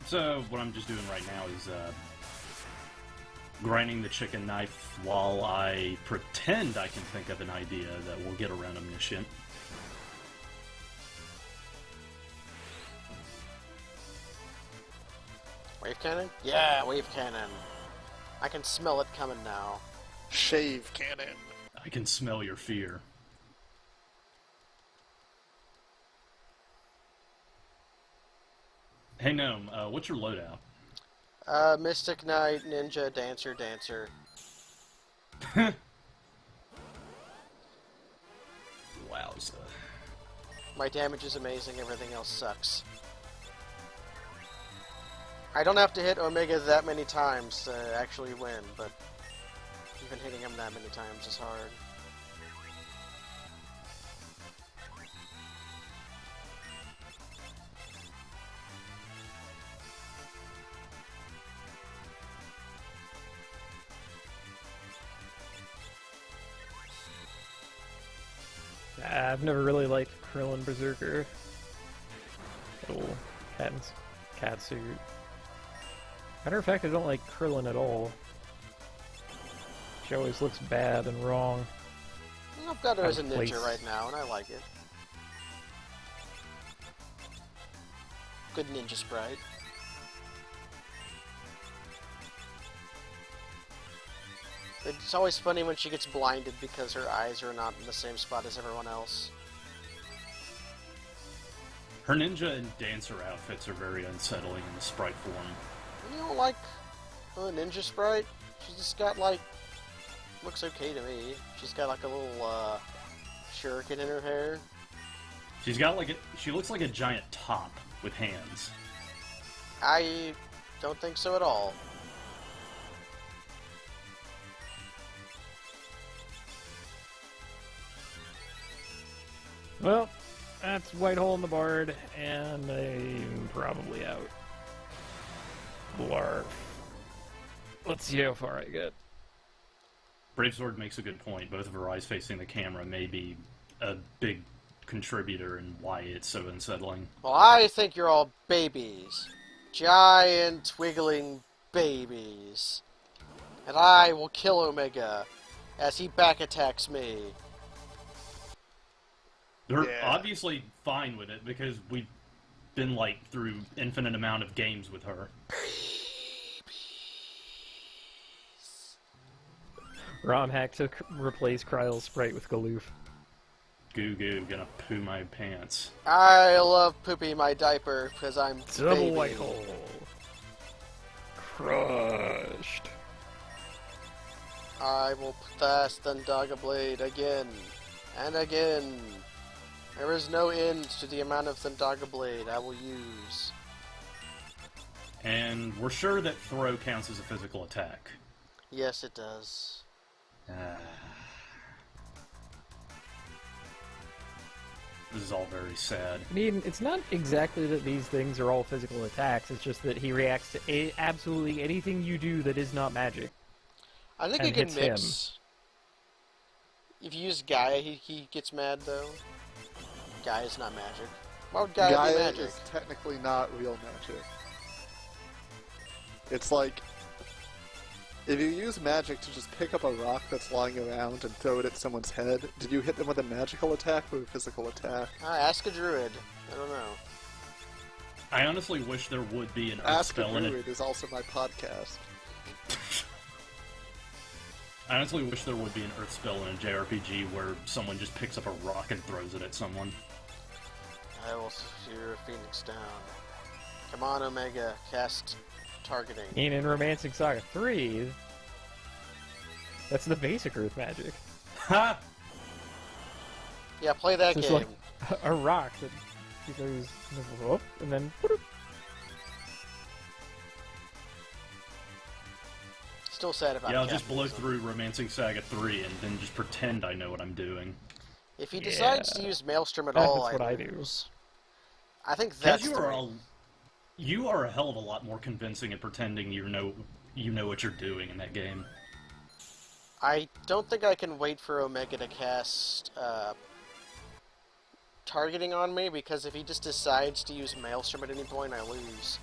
So, what I'm just doing right now is, grinding the chicken knife while I pretend I can think of an idea that will get around Omniscient. Wave cannon? Yeah, wave cannon. I can smell it coming now. Shave cannon. I can smell your fear. Hey Gnome, what's your loadout? Mystic Knight, Ninja, Dancer, Dancer. Wowza. My damage is amazing, everything else sucks. I don't have to hit Omega that many times to actually win, but even hitting him that many times is hard. I've never really liked Krillin Berserker. Little cat suit. Matter of fact, I don't like Krillin at all. She always looks bad and wrong. I've got her as a Out of place. ninja right now, and I like it. Good ninja sprite. It's always funny when she gets blinded because her eyes are not in the same spot as everyone else. Her ninja and dancer outfits are very unsettling in the sprite form. You don't like a ninja sprite? She's just got like... looks okay to me. She's got like a little shuriken in her hair. She's got like she looks like a giant top with hands. I don't think so at all. Well, that's White Hole in the Bard, and I'm probably out. Blarf. Let's see how far I get. Bravesword makes a good point. Both of her eyes facing the camera may be a big contributor in why it's so unsettling. Well, I think you're all babies. Giant, wiggling babies. And I will kill Omega as he back attacks me. They're Yeah. obviously fine with it because we've been like through infinite amount of games with her. ROM hack to replace Kryle's sprite with Galoof. Goo goo, gonna poo my pants. I love pooping my diaper because I'm Double baby. White Hole. Crushed. I will fast Thundaga Blade again and again. There is no end to the amount of Thundaga Blade I will use. And we're sure that throw counts as a physical attack. Yes, it does. This is all very sad. I mean, it's not exactly that these things are all physical attacks, it's just that he reacts to absolutely anything you do that is not magic. I think And you can hits him. mix. If you use Gaia, he gets mad though. Gaia is not magic. Why would Gaia, be Gaia magic? is technically not real magic. It's like, if you use magic to just pick up a rock that's lying around and throw it at someone's head, did you hit them with a magical attack or a physical attack? Ask a druid. I don't know. I honestly wish there would be an earth Ask a spell in it. Druid is also my podcast. I honestly wish there would be an earth spell in a JRPG where someone just picks up a rock and throws it at someone. I will secure Phoenix down. Come on, Omega. Cast targeting. I mean, in Romancing Saga 3, that's the basic Earth magic. Ha! Yeah, play that It's game. just like a rock that goes whoop, and then whoop. Still sad about Yeah, I'll just blow capitalism. through Romancing Saga 3 and then just pretend I know what I'm doing. If he decides to Yeah. use Maelstrom at That's all, what I do. lose. I think Because that's you are a hell of a lot more convincing at pretending you know what you're doing in that game. I don't think I can wait for Omega to cast targeting on me, because if he just decides to use Maelstrom at any point, I lose.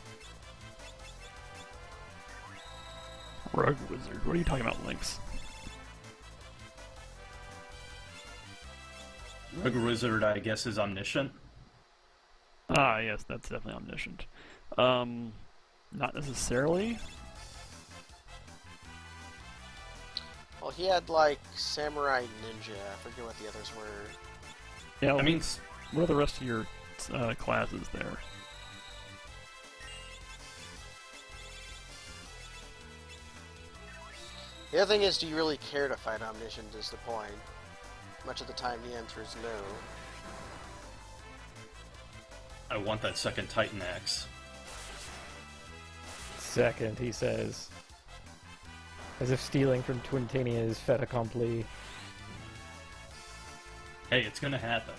Rogue Wizard. What are you talking about, Lynx? Rogue Wizard, I guess, is omniscient. Ah, yes, that's definitely omniscient. Not necessarily. Well, he had, like, Samurai Ninja. I forget what the others were. Yeah, I mean, what are the rest of your classes there? The other thing is, do you really care to fight Omniscient is the point. Much of the time the answer is no. I want that second Titan Axe. Second, he says. As if stealing from Twintania is fait accompli. Hey, it's gonna happen.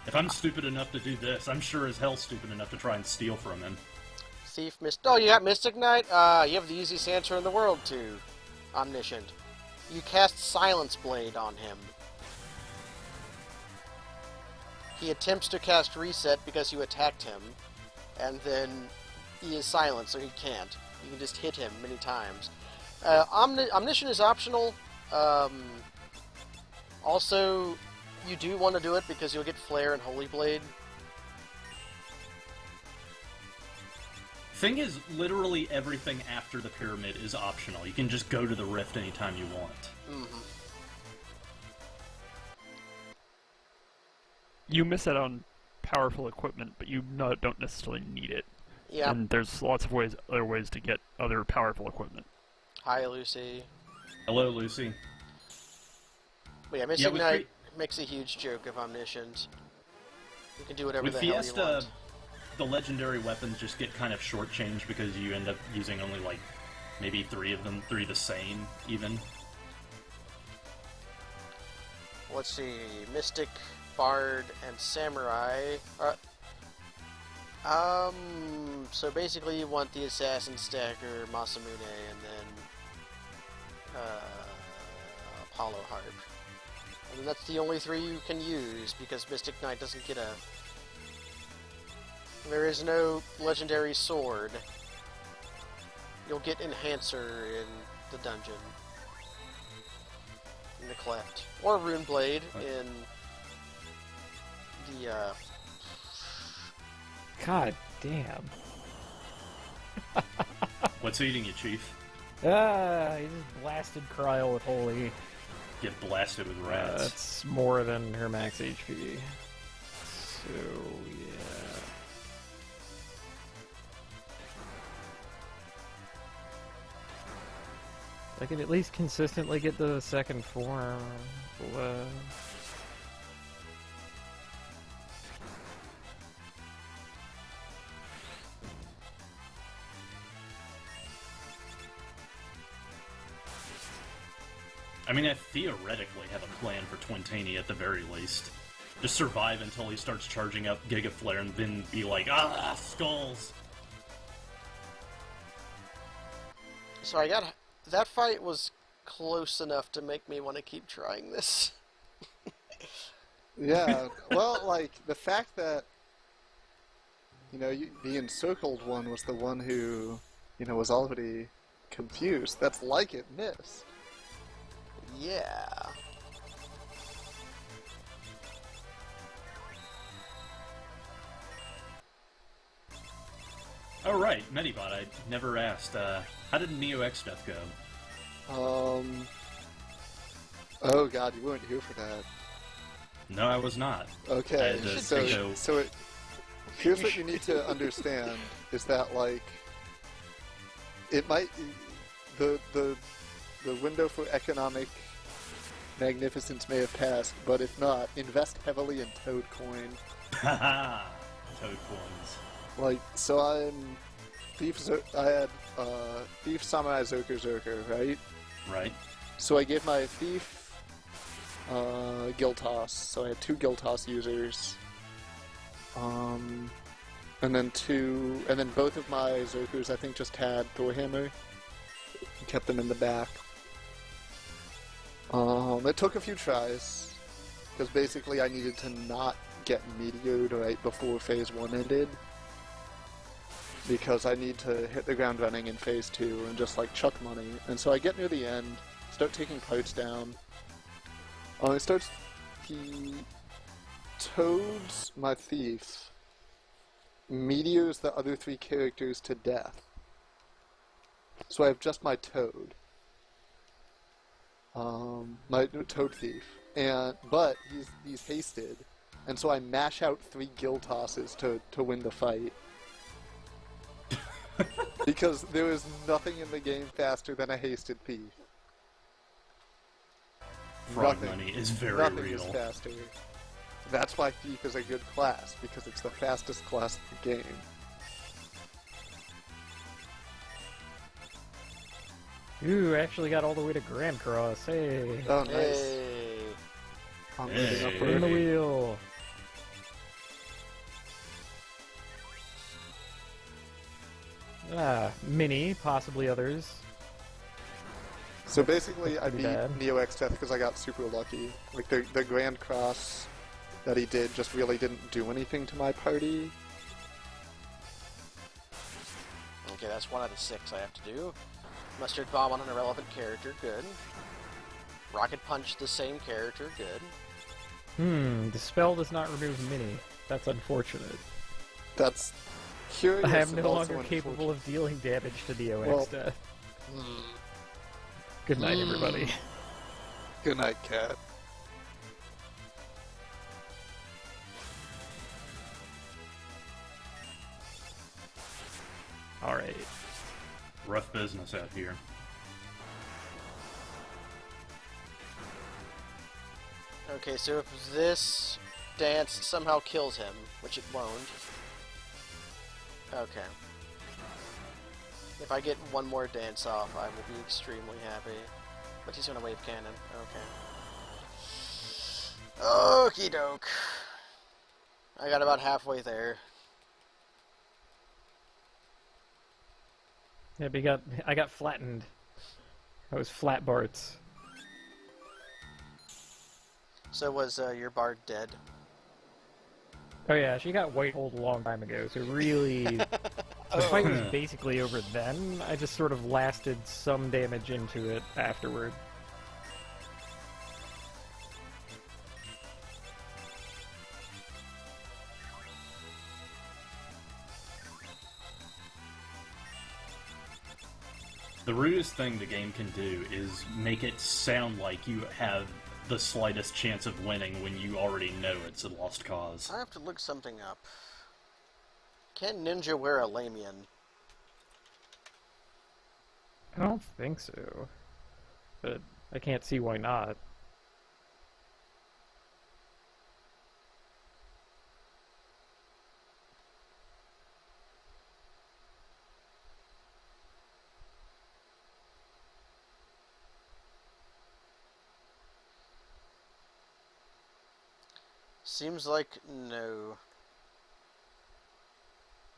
If I'm stupid enough to do this, I'm sure as hell stupid enough to try and steal from him. Thief, Oh, you got Mystic Knight? You have the easiest answer in the world to Omniscient. You cast Silence Blade on him. He attempts to cast Reset because you attacked him, and then he is silent, so he can't. You can just hit him many times. Omniscient is optional. Also, you do want to do it because you'll get Flare and Holy Blade. Thing is, literally everything after the pyramid is optional. You can just go to the rift anytime you want. Mm-hmm. You miss out on powerful equipment, but you don't necessarily need it. Yeah. And there's lots of other ways to get other powerful equipment. Hi, Lucy. Hello, Lucy. But yeah, Mystic Knight makes a huge joke of Omniscient. You can do whatever with the Fiesta, hell you want. the legendary weapons just get kind of shortchanged because you end up using only, like, maybe 3 of them, 3 the same, even. Let's see, Mystic, Bard, and Samurai. So basically you want the Assassin Stacker, Masamune, and then Apollo Harp. And that's the only 3 you can use, because Mystic Knight doesn't get a... There is no legendary sword. You'll get Enhancer in the dungeon. In the Cleft. Or Rune Blade in the, God damn. What's eating you, Chief? He just blasted Kryl with Holy. Get blasted with rats. That's more than her max HP. So, yeah. I could at least consistently get the second form. I mean, I theoretically have a plan for Twintani at the very least. Just survive until he starts charging up Giga Flare and then be like, ah, skulls! So I got... That fight was close enough to make me want to keep trying this. Yeah, well, like, the fact that, you know, the encircled one was the one who, you know, was already confused, that's like it missed. Yeah. Oh, right, Medibot, I never asked, how did Neo X Death go? Oh god, you weren't here for that. No, I was not. Okay, here's what you need to understand, is that, like, it might... The window for economic magnificence may have passed, but if not, invest heavily in Toad Coin. Haha! Toad Coins. Like, so I had Thief, Samurai, Zerker, right? Right. So I gave my Thief Guild Toss, so I had 2 Guild Toss users. And then both of my Zerkers I think just had Thorhammer. Kept them in the back. It took a few tries, because basically I needed to not get meteored right before Phase 1 ended. Because I need to hit the ground running in Phase 2 and just, like, chuck money. And so I get near the end, start taking parts down. He toads my Thief, meteors the other 3 characters to death. So I have just my Toad. My Toad Thief. But he's hasted. And so I mash out 3 Guild Tosses to win the fight. Because there is nothing in the game faster than a hasted thief. Frog money is very nothing real. Is faster. That's why Thief is a good class, because it's the fastest class in the game. Ooh, actually got all the way to Grand Cross. Hey. Oh, nice. Hey. I'm Hey. moving In upward. the wheel. Mini, possibly others. So basically, I Pretty beat bad. Neo X Death because I got super lucky. Like, the Grand Cross that he did just really didn't do anything to my party. Okay, that's 1 out of 6 I have to do. Mustard Bomb on an irrelevant character, good. Rocket Punch, the same character, good. Dispel does not remove Mini. That's unfortunate. That's curious. I am and no also longer capable of dealing damage to the OX Well, death. Good night, everybody. Good night, Cat. Alright. Rough business out here. Okay, so if this dance somehow kills him, which it won't. Okay. If I get one more dance off, I will be extremely happy. But he's gonna wave cannon. Okay. Okie doke. I got about halfway there. Yeah, but I got flattened. I was flat Barts. So was your bard dead? Oh yeah, she got white hold a long time ago, so really... The fight was basically over then. I just sort of lasted some damage into it afterward. The rudest thing the game can do is make it sound like you have the slightest chance of winning when you already know it's a lost cause. I have to look something up. Can Ninja wear a Lamian? I don't think so. But I can't see why not. Seems like no.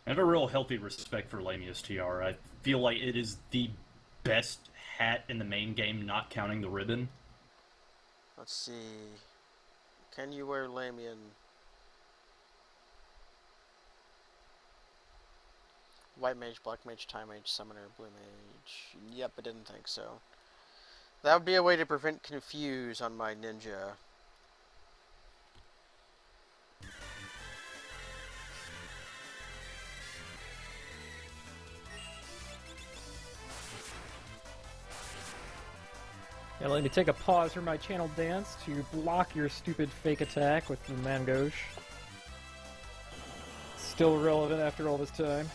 I have a real healthy respect for Lamia's tiara. I feel like it is the best hat in the main game, not counting the ribbon. Let's see. Can you wear Lamian? White Mage, Black Mage, Time Mage, Summoner, Blue Mage. Yep, I didn't think so. That would be a way to prevent confuse on my ninja. Yeah, let me take a pause from my channel dance to block your stupid fake attack with the Mangosh. Still relevant after all this time.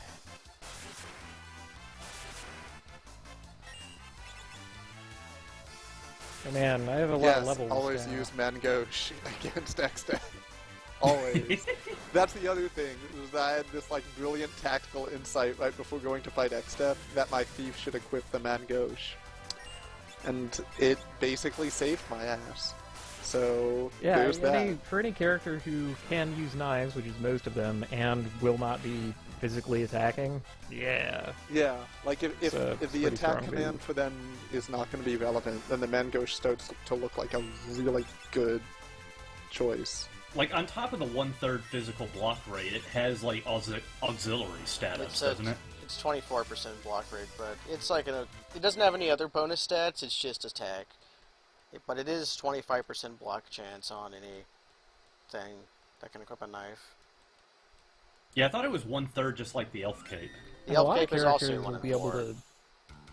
Oh man, I have a lot of levels. Always use Mangosh against X-Death. Always. That's the other thing, is that I had this like brilliant tactical insight right before going to fight X-Death that my thief should equip the Mangosh. And it basically saved my ass. So, Yeah, there's that. for any character who can use knives, which is most of them, and will not be physically attacking, yeah. Yeah, like if the pretty attack strong command build. for them is not going to be relevant, then the Mangosh starts to look like a really good choice. Like, on top of the 1/3 physical block rate, it has, like, auxiliary status, doesn't it? It's 24% block rate, but it's like it doesn't have any other bonus stats, it's just attack. But it is 25% block chance on anything that can equip a knife. Yeah, I thought it was 1/3 just like the Elf Cape. The a Elf lot of Cape is also characters one will in be able 4. to.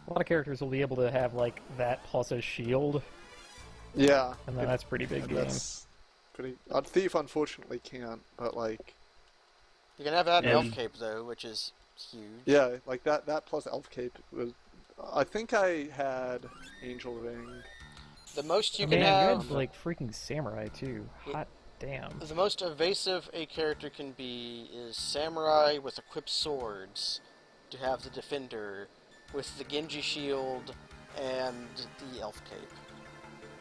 A lot of characters will be able to have like that plus a shield, Yeah. and then that's pretty big and game. that's pretty... Thief unfortunately can't, but like... You can have that in Elf And- Cape though, which is huge. Yeah, like that plus Elf Cape was... I think I had Angel Ring. The most you Man, can you have, had like freaking samurai too. Hot damn. the most evasive a character can be is Samurai with equipped swords, to have the Defender with the Genji shield and the Elf Cape,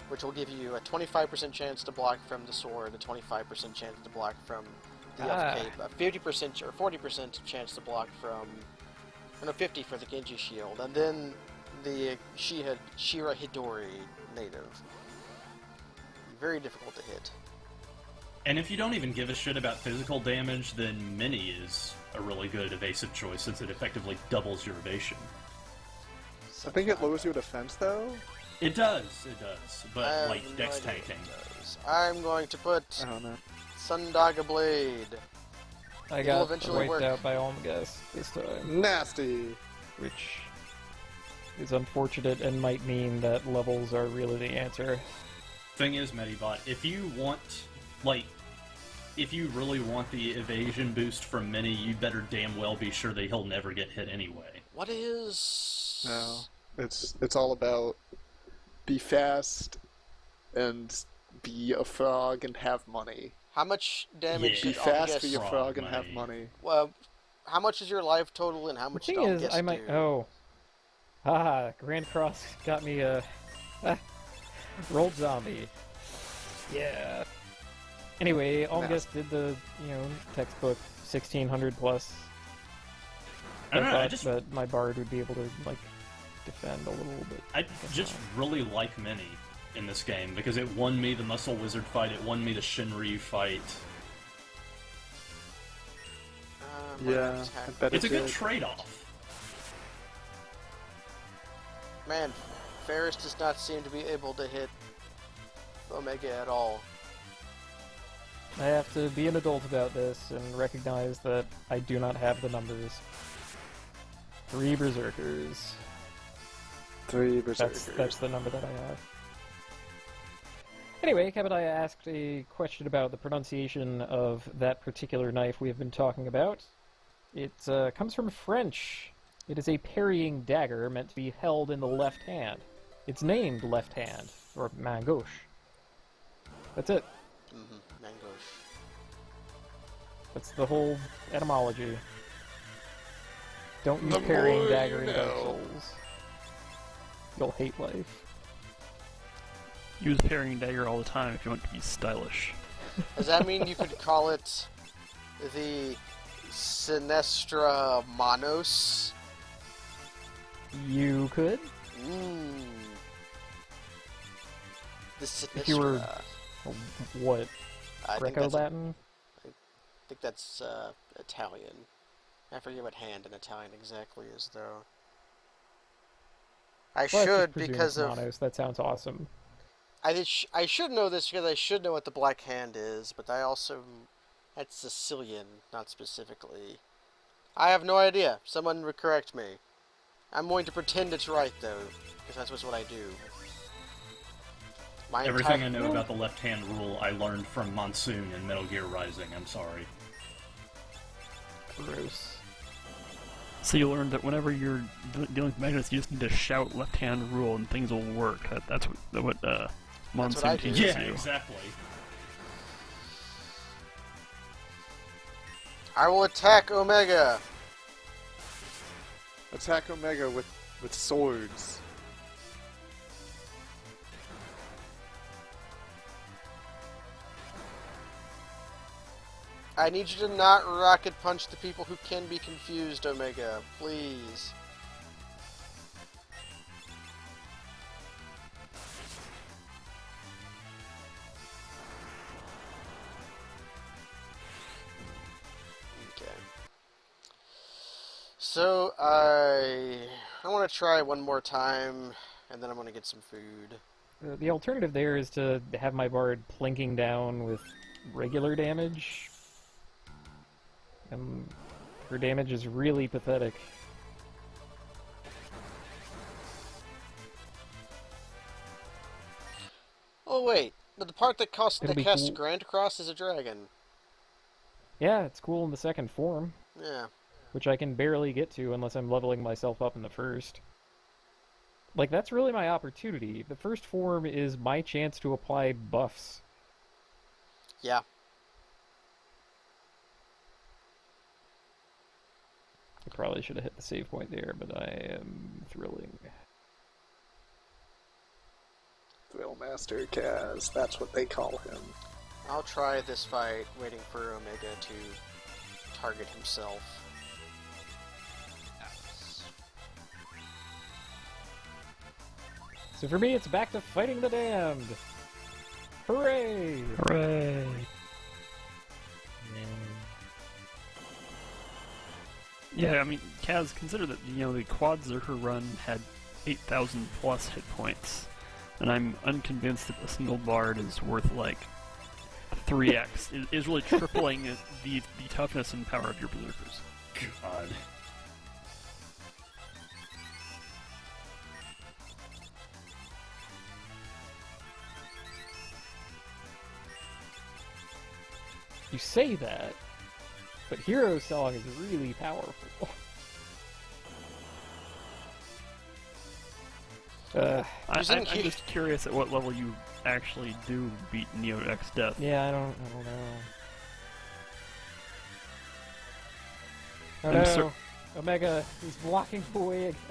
which will give you a 25% chance to block from the sword, a 25% chance to block from the Elf Cape, a 50% or 40% chance to block from, no, 50 for the Genji shield, and then the Shira Hidori native. Very difficult to hit. And if you don't even give a shit about physical damage, then Mini is a really good evasive choice since it effectively doubles your evasion. I think it lowers your defense, though. It does. But, like, no dex idea what tanking. it does. I'm going to put I don't know. Sundaga Blade. I It'll got eventually wiped work. out by Omgas this time, Nasty! which is unfortunate and might mean that levels are really the answer. Thing is, Medibot, if you want, like, if you really want the evasion boost from Mini, you better damn well be sure that he'll never get hit anyway. What is... No. It's all about be fast and be a frog and have money. How much damage Yeah. Be did fast, Omgas... be a Frog frog, and have money. money. How much is your life total and how The much thing did is, Omgas I might. do? Oh. Haha, Grand Cross got me a. Rolled zombie. Yeah. Anyway, Omgas did the, textbook 1600 plus. I don't know, I thought just that my bard would be able to, like, defend a little bit. I just really like Mini in this game because it won me the Muscle Wizard fight, it won me the Shinryu fight. Yeah, I bet It's a it good did. trade-off. Man, Ferris does not seem to be able to hit Omega at all. I have to be an adult about this and recognize that I do not have the numbers. 3 Berserkers. 3 Berserkers. That's the number that I have. Anyway, Kabadai asked a question about the pronunciation of that particular knife we have been talking about. It comes from French. It is a parrying dagger meant to be held in the left hand. It's named left hand, or main gauche. That's it. Mangosh. That's the whole etymology. Don't use The parrying more dagger you in Dark know. Souls. You'll hate life. Use parrying dagger all the time if you want to be stylish. Does that mean you could call it the Sinestra Manos? You could. The Sinestra. If you were- What? I think Greco-Latin? that's Italian. I forget what hand in Italian exactly is, though. I Well, I should just presume because it's of... Monos. That sounds awesome. I should know this because I should know what the Black Hand is, but I also... That's Sicilian, not specifically. I have no idea. Someone would correct me. I'm going to pretend it's right, though, because that's just what I do. My Everything I entire... know about the left-hand rule I learned from Monsoon in Metal Gear Rising, I'm sorry. Gross. So you learned that whenever you're dealing with magnets, you just need to shout left-hand rule and things will work. That's what I Monsoon do. teaches Yeah, you. exactly. I will attack Omega! Attack Omega with swords. I need you to not rocket punch the people who can be confused, Omega. Please. Okay. So, I want to try one more time, and then I'm going to get some food. The alternative there is to have my bard plinking down with regular damage. And her damage is really pathetic. Oh wait, but the part that It'll be casts cool. Grand Cross is a dragon. Yeah, it's cool in the second form, Yeah. which I can barely get to unless I'm leveling myself up in the first. Like, that's really my opportunity. The first form is my chance to apply buffs. Yeah. I probably should have hit the save point there, but I am thrilling. Thrillmaster Kaz, that's what they call him. I'll try this fight, waiting for Omega to target himself. So for me, it's back to fighting the damned. Hooray! Hooray! Yeah, I mean, Kaz, consider that, the Quad Zerker run had 8,000 plus hit points, and I'm unconvinced that a single Bard is worth, like, 3x. It is really tripling the toughness and power of your Berserkers. God. You say that, but Hero Song is really powerful. I'm Using just curious at what level you actually do beat Neo X Death. Yeah, I don't know. Oh I'm no, Omega, he's blocking away again.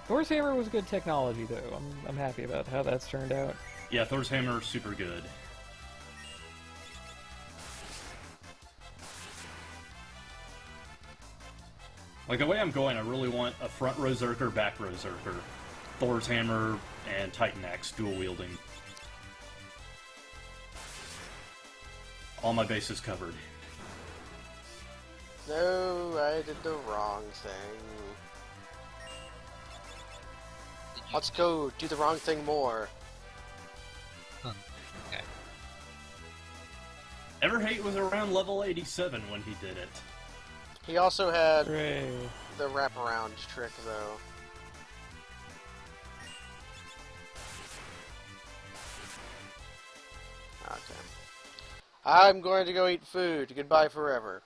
Thor's Hammer was good technology, though. I'm happy about how that's turned out. Yeah, Thor's Hammer is super good. Like, the way I'm going, I really want a front row Zerker, back row Zerker. Thor's Hammer and Titan Axe dual wielding. All my bases covered. No, I did the wrong thing. Let's go do the wrong thing more. Huh. Okay. Everhate was around level 87 when he did it. He also had Hooray. the wraparound trick, though. Okay. I'm going to go eat food. Goodbye forever.